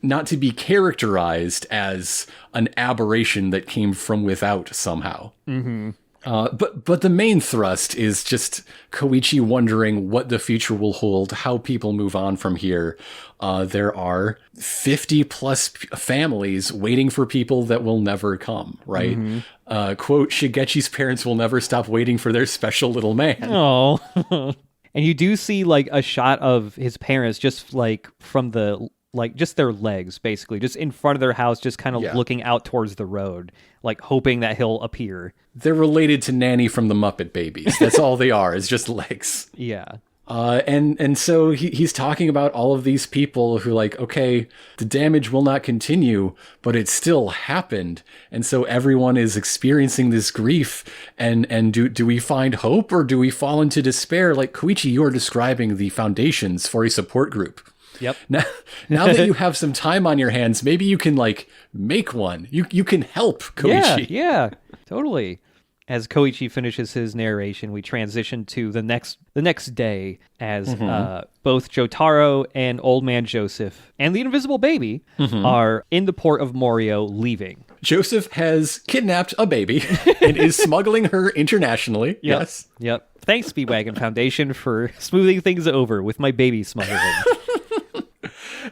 not to be characterized as an aberration that came from without somehow. Mm-hmm. But the main thrust is just Koichi wondering what the future will hold, how people move on from here. There are 50 plus families waiting for people that will never come, right? Mm-hmm. Quote, Shigechi's parents will never stop waiting for their special little man. Oh. And you do see like a shot of his parents just like from the... like just their legs, basically, just in front of their house, just kind of looking out towards the road, like hoping that he'll appear. They're related to Nanny from the Muppet Babies. That's all they are, is just legs. Yeah. And so he's talking about all of these people who like, okay, the damage will not continue, but it still happened. And so everyone is experiencing this grief. And do we find hope or do we fall into despair? Like, Koichi, you are describing the foundations for a support group. Yep. Now that you have some time on your hands, maybe you can like make one. You can help Koichi. Yeah, totally. As Koichi finishes his narration, we transition to the next day as both Jotaro and Old Man Joseph and the Invisible Baby are in the port of Morioh leaving. Joseph has kidnapped a baby and is smuggling her internationally. Yep. Yes. Yep. Thanks, Speedwagon Foundation, for smoothing things over with my baby smuggling.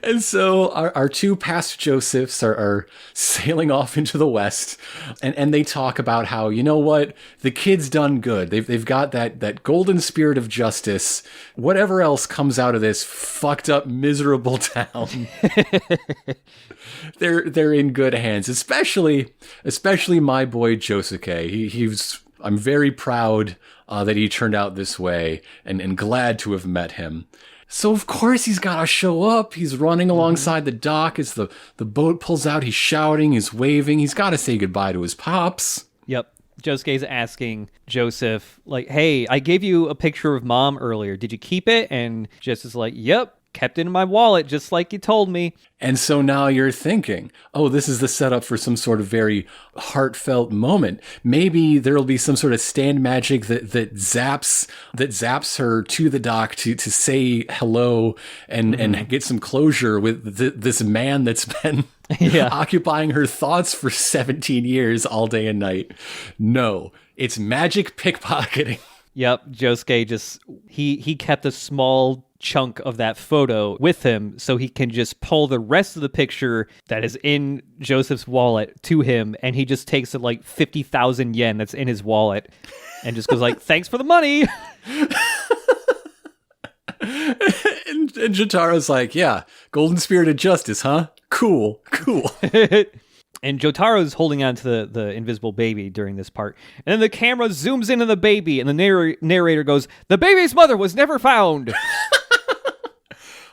And so our two past Josephs are sailing off into the West, and they talk about how, you know what, the kid's done good. They've got that golden spirit of justice. Whatever else comes out of this fucked up, miserable town, they're in good hands. Especially my boy Josuke. I'm very proud that he turned out this way, and glad to have met him. So of course he's got to show up. He's running alongside the dock as the boat pulls out. He's shouting, he's waving. He's got to say goodbye to his pops. Yep. Josuke's asking Joseph, like, hey, I gave you a picture of Mom earlier. Did you keep it? And Joseph's like, yep, kept it in my wallet just like you told me. And so now you're thinking, oh, this is the setup for some sort of very heartfelt moment. Maybe there'll be some sort of stand magic that zaps her to the dock to say hello and get some closure with this man that's been occupying her thoughts for 17 years all day and night. No, it's magic pickpocketing. Yep, Josuke just he kept a small chunk of that photo with him so he can just pull the rest of the picture that is in Joseph's wallet to him, and he just takes it like 50,000 yen that's in his wallet and just goes like, thanks for the money. and Jotaro's like, yeah, golden spirit of justice, huh? Cool. And Jotaro's holding on to the invisible baby during this part. And then the camera zooms in on the baby, and the narrator goes, the baby's mother was never found.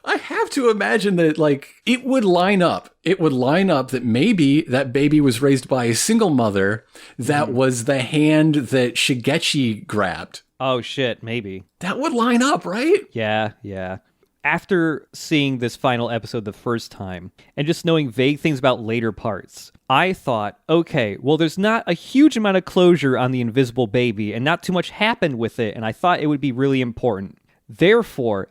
I have to imagine that, like, it would line up. It would line up that maybe that baby was raised by a single mother that was the hand that Shigechi grabbed. Oh, shit, maybe. That would line up, right? Yeah. After seeing this final episode the first time, and just knowing vague things about later parts, I thought, okay, well, there's not a huge amount of closure on the invisible baby, and not too much happened with it, and I thought it would be really important. Therefore,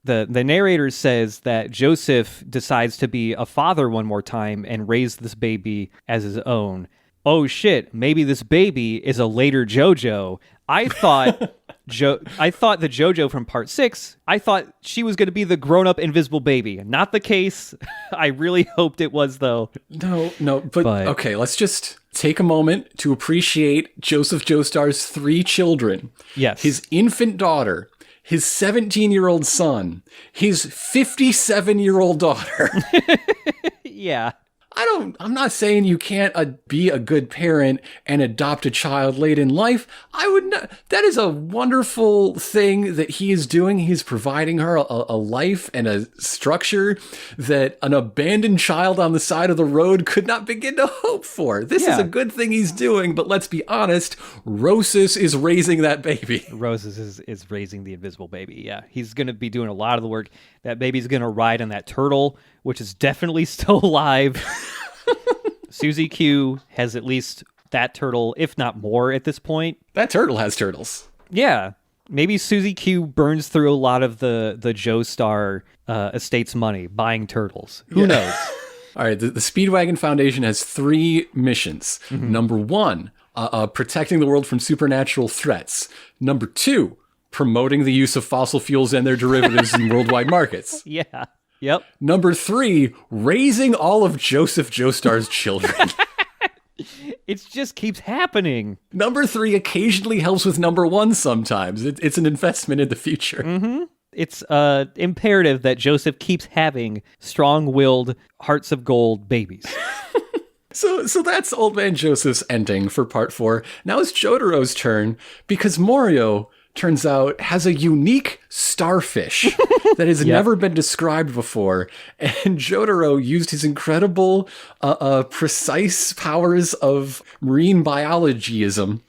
the narrator says that Joseph decides to be a father one more time and raise this baby as his own. Oh shit, maybe this baby is a later JoJo. I thought I thought the JoJo from part 6, I thought she was going to be the grown-up invisible baby. Not the case. I really hoped it was, though. No, but okay, let's just take a moment to appreciate Joseph Joestar's 3 children. Yes. His infant daughter, his 17-year-old son, his 57-year-old daughter. Yeah. I'm not saying you can't be a good parent and adopt a child late in life. That is a wonderful thing that he is doing. He's providing her a life and a structure that an abandoned child on the side of the road could not begin to hope for. This is a good thing he's doing, but let's be honest, Rosas is raising that baby. Rosas is raising the invisible baby. Yeah. He's going to be doing a lot of the work. That baby's going to ride on that turtle, which is definitely still alive. Susie Q has at least that turtle, if not more at this point. That turtle has turtles. Yeah. Maybe Susie Q burns through a lot of the Joestar estate's money buying turtles. Who knows? All right, the Speedwagon Foundation has 3 missions. Mm-hmm. Number 1, protecting the world from supernatural threats. Number 2, promoting the use of fossil fuels and their derivatives in worldwide markets. Yeah. Yep. Number 3, raising all of Joseph Joestar's children. It just keeps happening. Number 3 occasionally helps with number 1 sometimes. It's an investment in the future. Mm-hmm. It's imperative that Joseph keeps having strong-willed, hearts of gold babies. So that's Old Man Joseph's ending for part 4. Now it's Jotaro's turn, because Morioh, turns out, has a unique starfish that has never been described before. And Jotaro used his incredible, precise powers of marine biologyism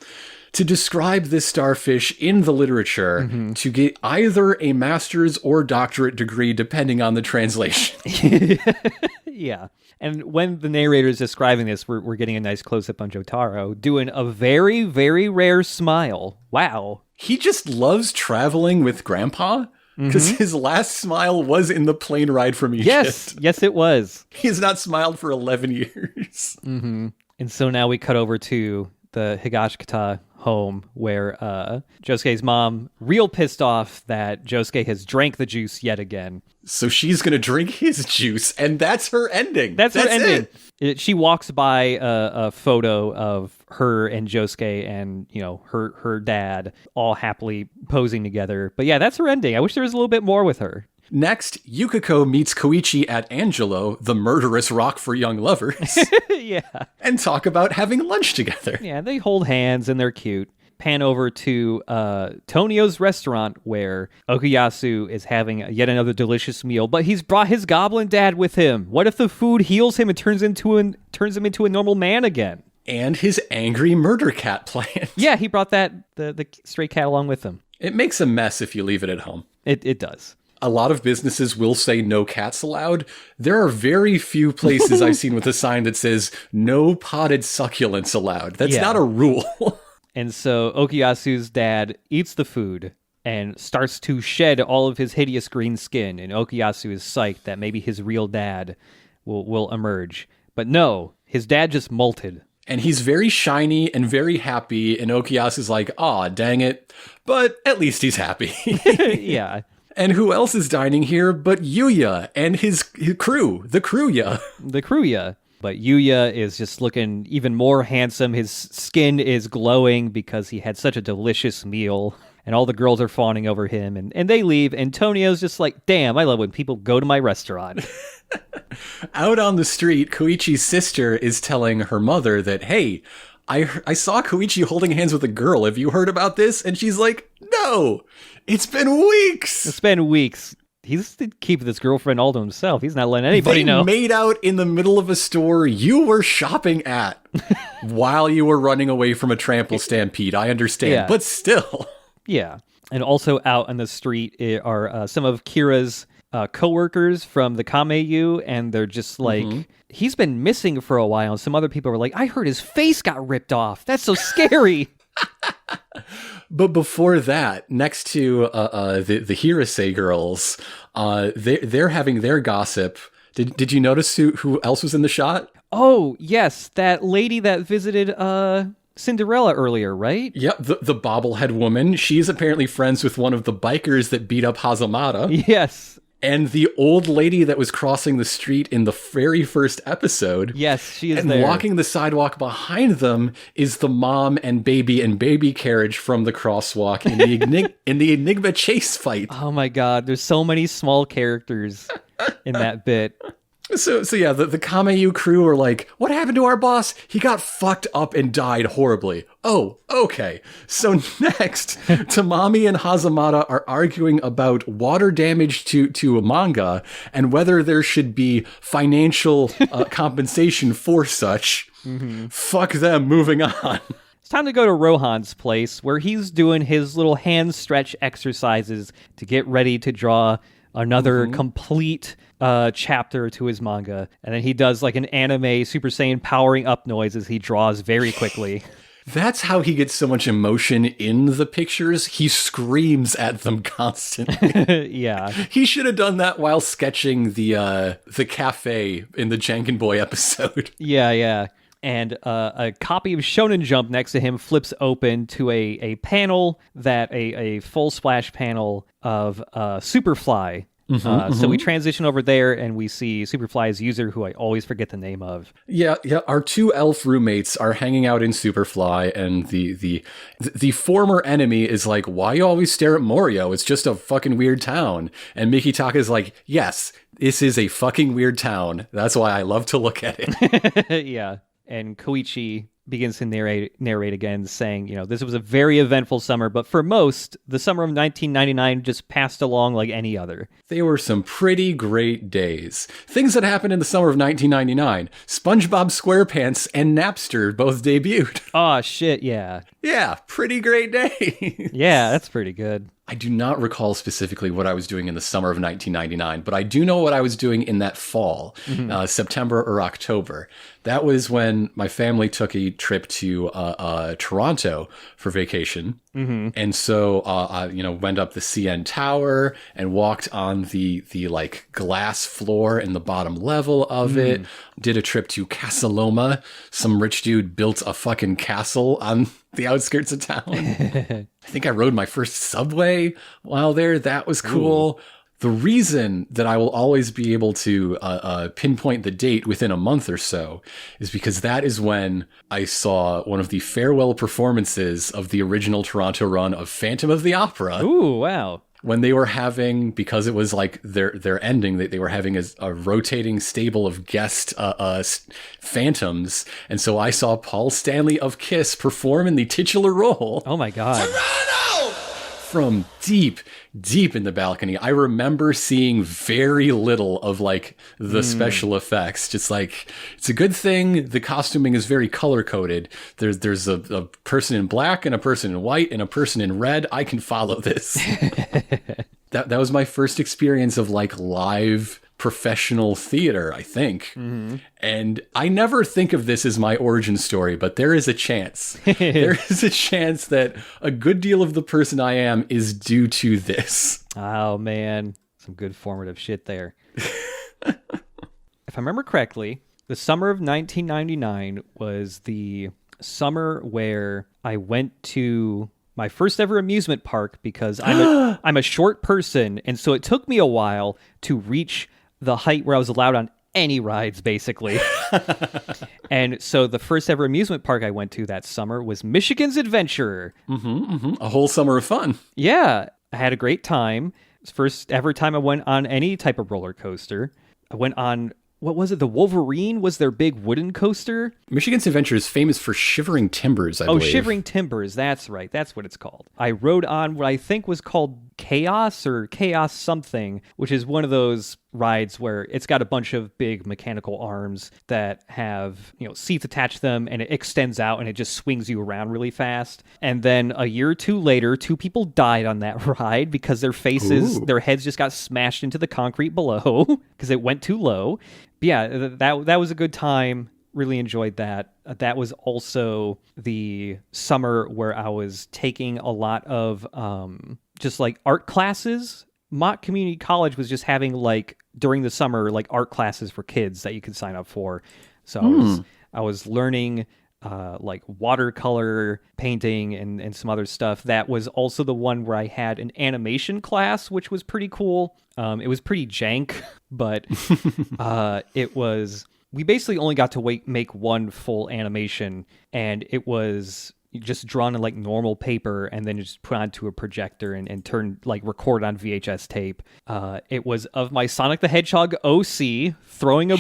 to describe this starfish in the literature to get either a master's or doctorate degree, depending on the translation. Yeah. And when the narrator is describing this, we're getting a nice close-up on Jotaro doing a very, very rare smile. Wow. He just loves traveling with Grandpa, because his last smile was in the plane ride from Egypt. Yes, it was. He has not smiled for 11 years. Mm-hmm. And so now we cut over to the Higashikata home, where Josuke's mom, real pissed off that Josuke has drank the juice yet again. So she's going to drink his juice, and that's her ending. That's her ending. She walks by a photo of her and Josuke and, her dad all happily posing together. But yeah, that's her ending. I wish there was a little bit more with her. Next, Yukiko meets Koichi at Angelo, the murderous rock for young lovers. Yeah. And talk about having lunch together. Yeah, they hold hands and they're cute. Pan over to Tonio's restaurant, where Okuyasu is having yet another delicious meal, but he's brought his goblin dad with him. What if the food heals him and turns him into a normal man again? And his angry murder cat plant. Yeah, he brought the stray cat along with him. It makes a mess if you leave it at home. It does. A lot of businesses will say no cats allowed. There are very few places I've seen with a sign that says no potted succulents allowed. That's not a rule. And so Okuyasu's dad eats the food and starts to shed all of his hideous green skin. And Okuyasu is psyched that maybe his real dad will emerge. But no, his dad just molted. And he's very shiny and very happy. And Okuyasu's like, aw, dang it. But at least he's happy. Yeah. And who else is dining here but Yuya and his crew, the Crewya. The Crewya. But Yuya is just looking even more handsome. His skin is glowing because he had such a delicious meal. And all the girls are fawning over him. And they leave. And Tonio's just like, damn, I love when people go to my restaurant. Out on the street, Koichi's sister is telling her mother that, hey, I saw Koichi holding hands with a girl. Have you heard about this? And she's like, no, it's been weeks. It's been weeks. He's keeping this girlfriend all to himself. He's not letting anybody know. They made out in the middle of a store you were shopping at while you were running away from a trample stampede. I understand, but still. Yeah. And also out on the street are some of Kira's co-workers from the Kameiyu, and they're just like, he's been missing for a while. And some other people were like, I heard his face got ripped off. That's so scary. But before that, next to the Hirase girls, they're having their gossip. Did you notice who else was in the shot? Oh, yes, that lady that visited Cinderella earlier, right? Yep, the bobblehead woman. She's apparently friends with one of the bikers that beat up Hazamata. Yes. And the old lady that was crossing the street in the very first episode. Yes, she is and there. walking the sidewalk behind them is the mom and baby carriage from the crosswalk in the Enigma chase fight. Oh my god, there's so many small characters in that bit. So yeah, the Kameiyu crew are like, what happened to our boss? He got fucked up and died horribly. Oh, okay. So next, Tamami and Hazamata are arguing about water damage to a manga and whether there should be financial compensation for such. Mm-hmm. Fuck them, moving on. It's time to go to Rohan's place, where he's doing his little hand stretch exercises to get ready to draw another complete chapter to his manga. And then he does like an anime Super Saiyan powering up noise as he draws very quickly. That's how he gets so much emotion in the pictures. He screams at them constantly. Yeah. He should have done that while sketching the cafe in the Janken Boy episode. Yeah. And a copy of Shonen Jump next to him flips open to a panel that a full splash panel of Superfly. So we transition over there and we see Superfly's user, who I always forget the name of. Yeah. Our two elf roommates are hanging out in Superfly, and the former enemy is like, "Why you always stare at Morioh? It's just a fucking weird town." And Mikitaka is like, "Yes, this is a fucking weird town. That's why I love to look at it." Yeah. And Koichi begins to narrate again, saying, this was a very eventful summer, but for most, the summer of 1999 just passed along like any other. They were some pretty great days. Things that happened in the summer of 1999. SpongeBob SquarePants and Napster both debuted. Oh, shit, yeah. Yeah, pretty great days. Yeah, that's pretty good. I do not recall specifically what I was doing in the summer of 1999, but I do know what I was doing in that fall, September or October. That was when my family took a trip to Toronto for vacation. Mm-hmm. And so, I went up the CN Tower and walked on the like glass floor in the bottom level of it. Did a trip to Casa Loma. Some rich dude built a fucking castle on the outskirts of town. I think I rode my first subway while there. That was cool. Ooh. The reason that I will always be able to pinpoint the date within a month or so is because that is when I saw one of the farewell performances of the original Toronto run of Phantom of the Opera. Ooh, wow. When they were having, because it was like their ending, they were having a rotating stable of guest phantoms. And so I saw Paul Stanley of Kiss perform in the titular role. Oh my God. Toronto! From deep in the balcony. I remember seeing very little of like the special effects. Just like, it's a good thing the costuming is very color coded. There's a person in black and a person in white and a person in red. I can follow this. That was my first experience of like live professional theater, I think. Mm-hmm. And I never think of this as my origin story, but there is a chance. There is a chance that a good deal of the person I am is due to this. Oh, man. Some good formative shit there. If I remember correctly, the summer of 1999 was the summer where I went to my first ever amusement park because I'm a short person, and so it took me a while to reach the height where I was allowed on any rides, basically. And so the first ever amusement park I went to that summer was Michigan's Adventure. A whole summer of fun. Yeah, I had a great time. First ever time I went on any type of roller coaster. I went on, what was it? The Wolverine was their big wooden coaster. Michigan's Adventure is famous for Shivering Timbers, I believe. Oh, Shivering Timbers. That's right. That's what it's called. I rode on what I think was called Chaos or Chaos something, which is one of those rides where it's got a bunch of big mechanical arms that have, seats attached to them, and it extends out and it just swings you around really fast. And then a year or two later, 2 people died on that ride because their heads just got smashed into the concrete below because it went too low. But yeah, that was a good time. Really enjoyed that. That was also the summer where I was taking a lot of just like art classes. Mott Community College was just having like during the summer like art classes for kids that you could sign up for. So I was learning like watercolor painting and some other stuff. That was also the one where I had an animation class, which was pretty cool. It was pretty jank, but we basically only got to make one full animation, and it was just drawn in like normal paper and then just put onto a projector and turn like record on VHS tape. It was of my Sonic the Hedgehog OC throwing a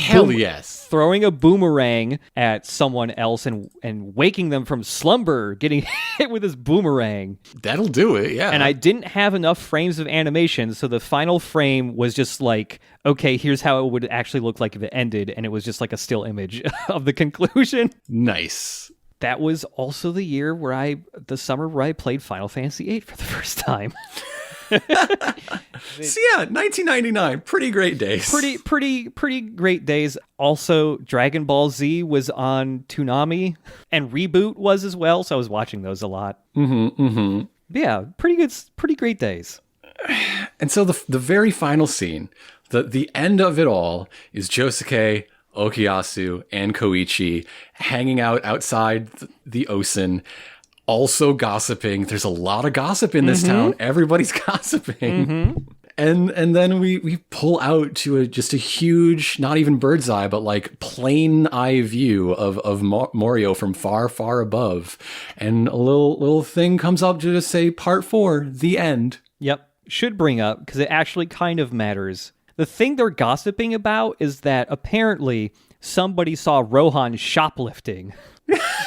boomerang at someone else and waking them from slumber, getting hit with this boomerang. That'll do it, yeah. And I didn't have enough frames of animation, so the final frame was just like, okay, here's how it would actually look like if it ended, and it was just like a still image of the conclusion. Nice. That was also the summer where I played Final Fantasy VIII for the first time. So yeah, 1999, pretty great days. Pretty great days. Also, Dragon Ball Z was on Toonami, and Reboot was as well, so I was watching those a lot. Yeah, pretty great days. And so the very final scene, the end of it all, is Josuke, Okuyasu, and Koichi hanging out outside the Osen, also gossiping. There's a lot of gossip in this town. Everybody's gossiping. And then we pull out to just a huge, not even bird's eye, but like plane eye view of Morioh from far, far above. And a little thing comes up to just say part 4, the end. Yep. Should bring up, because it actually kind of matters. The thing they're gossiping about is that apparently somebody saw Rohan shoplifting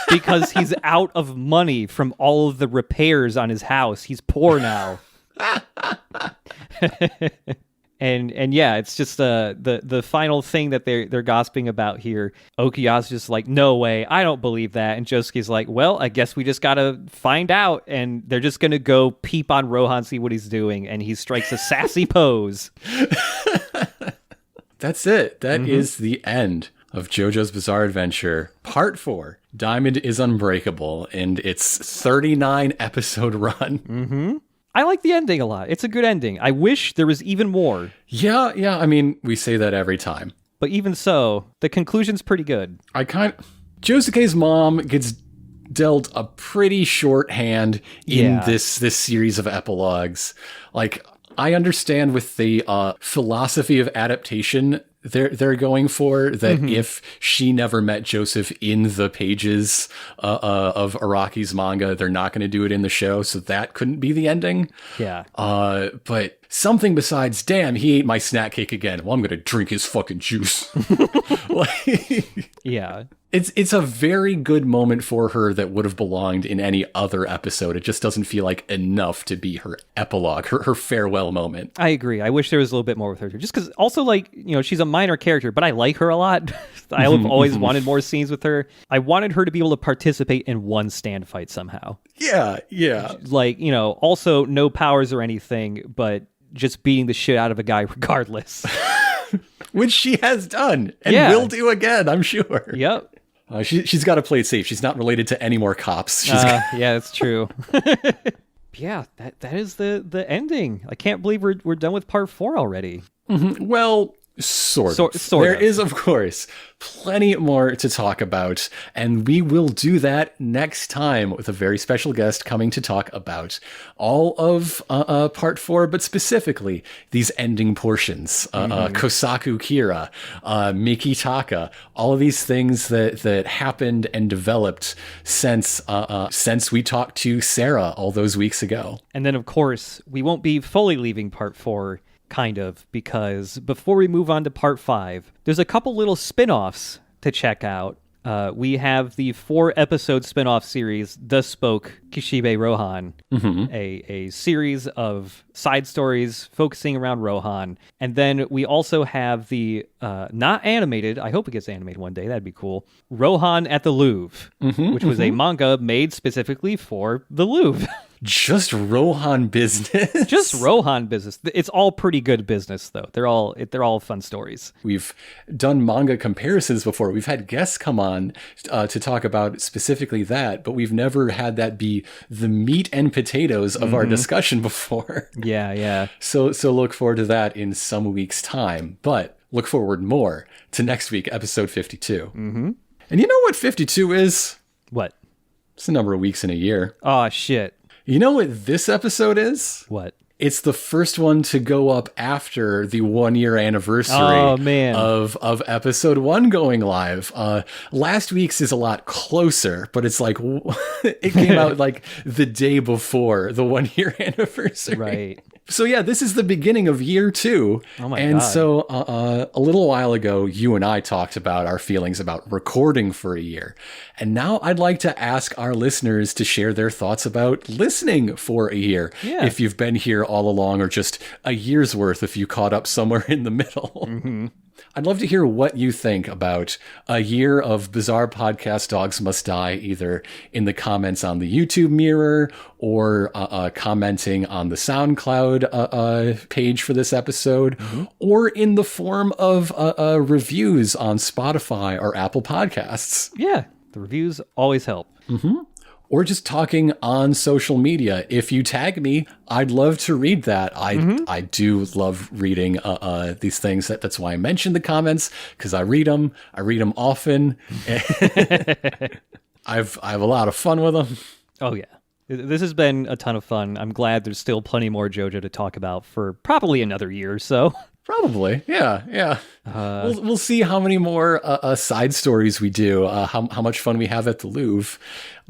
because he's out of money from all of the repairs on his house. He's poor now. And yeah, it's just the final thing that they're gossiping about here. Okuyasu's just like, no way, I don't believe that. And Josuke's like, well, I guess we just gotta find out. And they're just gonna go peep on Rohan, see what he's doing, and he strikes a sassy pose. That's it. That is the end of JoJo's Bizarre Adventure, Part 4. Diamond is Unbreakable, and its 39 episode run. I like the ending a lot. It's a good ending. I wish there was even more. Yeah. I mean, we say that every time. But even so, the conclusion's pretty good. Josuke's mom gets dealt a pretty short hand in this series of epilogues. Like, I understand with the philosophy of adaptation they're going for, that if she never met Joseph in the pages of Araki's manga, they're not going to do it in the show, so that couldn't be the ending. Yeah. But something besides, damn, he ate my snack cake again. Well, I'm going to drink his fucking juice. Yeah. It's a very good moment for her that would have belonged in any other episode. It just doesn't feel like enough to be her epilogue, her farewell moment. I agree. I wish there was a little bit more with her. Just because also, like, you know, she's a minor character, but I like her a lot. I have always wanted more scenes with her. I wanted her to be able to participate in one stand fight somehow. Yeah. Like, you know, also no powers or anything, but just beating the shit out of a guy regardless. Which she has done and will do again, I'm sure. Yep. She's got to play it safe. She's not related to any more cops. Yeah, that's true. Yeah, that is the ending. I can't believe we're done with part 4 already. Well, sort of. There is, of course, plenty more to talk about, and we will do that next time with a very special guest coming to talk about all of part 4, but specifically these ending portions. Kosaku Kira, Mikitaka, all of these things that happened and developed since we talked to Sarah all those weeks ago. And then, of course, we won't be fully leaving part 4, kind of, because before we move on to part 5, there's a couple little spin-offs to check out. We have the 4-episode spin-off series, The Spoke Kishibe Rohan, a series of side stories focusing around Rohan. And then we also have the not animated, I hope it gets animated one day, that'd be cool, Rohan at the Louvre, which was a manga made specifically for the Louvre. Just Rohan business. Just Rohan business. It's all pretty good business, though. They're all fun stories. We've done manga comparisons before. We've had guests come on to talk about specifically that, but we've never had that be the meat and potatoes of our discussion before. Yeah. So look forward to that in some week's time. But look forward more to next week, episode 52. And you know what 52 is? What? It's the number of weeks in a year. Oh, shit. You know what this episode is? What? It's the first one to go up after the 1 year anniversary of episode 1 going live. Last week's is a lot closer, but it's like it came out like the day before the 1 year anniversary. Right. So yeah, this is the beginning of year 2. Oh my and God. so a little while ago, you and I talked about our feelings about recording for a year. And now I'd like to ask our listeners to share their thoughts about listening for a year. Yeah. If you've been here all along, or just a year's worth if you caught up somewhere in the middle. Mm-hmm. I'd love to hear what you think about a year of Bizarre Podcast Dogs Must Die, either in the comments on the YouTube mirror or commenting on the SoundCloud page for this episode, or in the form of reviews on Spotify or Apple Podcasts. Yeah, the reviews always help. Or just talking on social media. If you tag me, I'd love to read that. I do love reading these things. That's why I mentioned the comments, because I read them. I read them often. I have a lot of fun with them. Oh, yeah. This has been a ton of fun. I'm glad there's still plenty more JoJo to talk about for probably another year or so. Probably, yeah. We'll see how many more side stories we do. How much fun we have at the Louvre.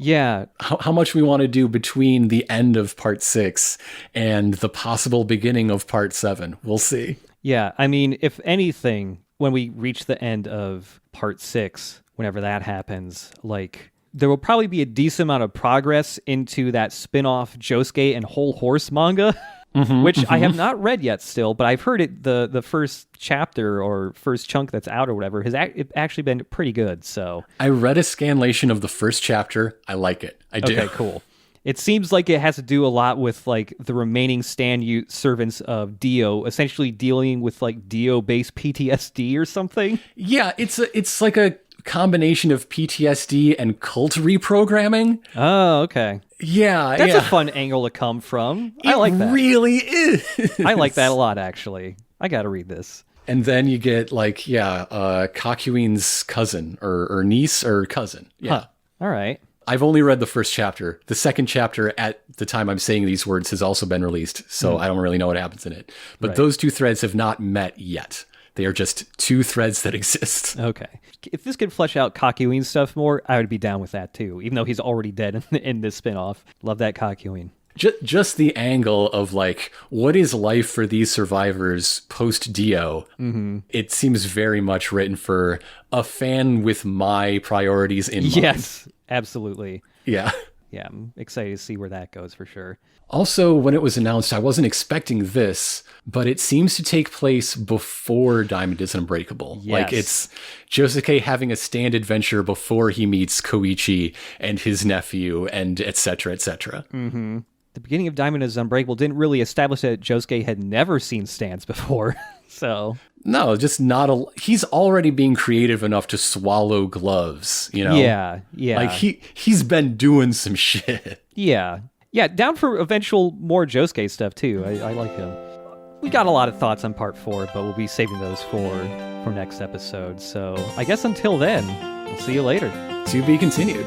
Yeah. How much we want to do between the end of part 6 and the possible beginning of part 7. We'll see. Yeah. I mean, if anything, when we reach the end of part 6, whenever that happens, like, there will probably be a decent amount of progress into that spin-off Josuke and Whole Horse manga. Which I have not read yet still, but I've heard it the first chapter or first chunk that's out or whatever has actually been pretty good. So I read a scanlation of the first chapter. I like it. I do. Okay, cool. It seems like it has to do a lot with like the remaining servants of Dio, essentially dealing with like Dio-based PTSD or something. Yeah, it's like a combination of PTSD and cult reprogramming. Oh, okay. Yeah, that's a fun angle to come from. I like that. It really is. I like that a lot, actually. I got to read this. And then you get like, Kakuin's cousin or niece or cousin. Yeah. Huh. All right. I've only read the first chapter. The second chapter at the time I'm saying these words has also been released, so I don't really know what happens in it. But those two threads have not met yet. They are just two threads that exist. Okay. If this could flesh out Kakuin stuff more, I would be down with that too, even though he's already dead in this spinoff. Love that Kakuin. Just the angle of like, what is life for these survivors post Dio? It seems very much written for a fan with my priorities in mind. Yes, absolutely. Yeah. Yeah, I'm excited to see where that goes for sure. Also, when it was announced, I wasn't expecting this, but it seems to take place before Diamond is Unbreakable. Yes. Like, it's Josuke having a stand adventure before he meets Koichi and his nephew, and et cetera, et cetera. Mm-hmm. The beginning of Diamond is Unbreakable didn't really establish that Josuke had never seen stands before, so... No, just not he's already being creative enough to swallow gloves, you know? Yeah. Like, he's been doing some shit. Yeah, down for eventual more Josuke stuff, too. I like him. We got a lot of thoughts on part 4, but we'll be saving those for next episode. So I guess until then, we'll see you later. To be continued.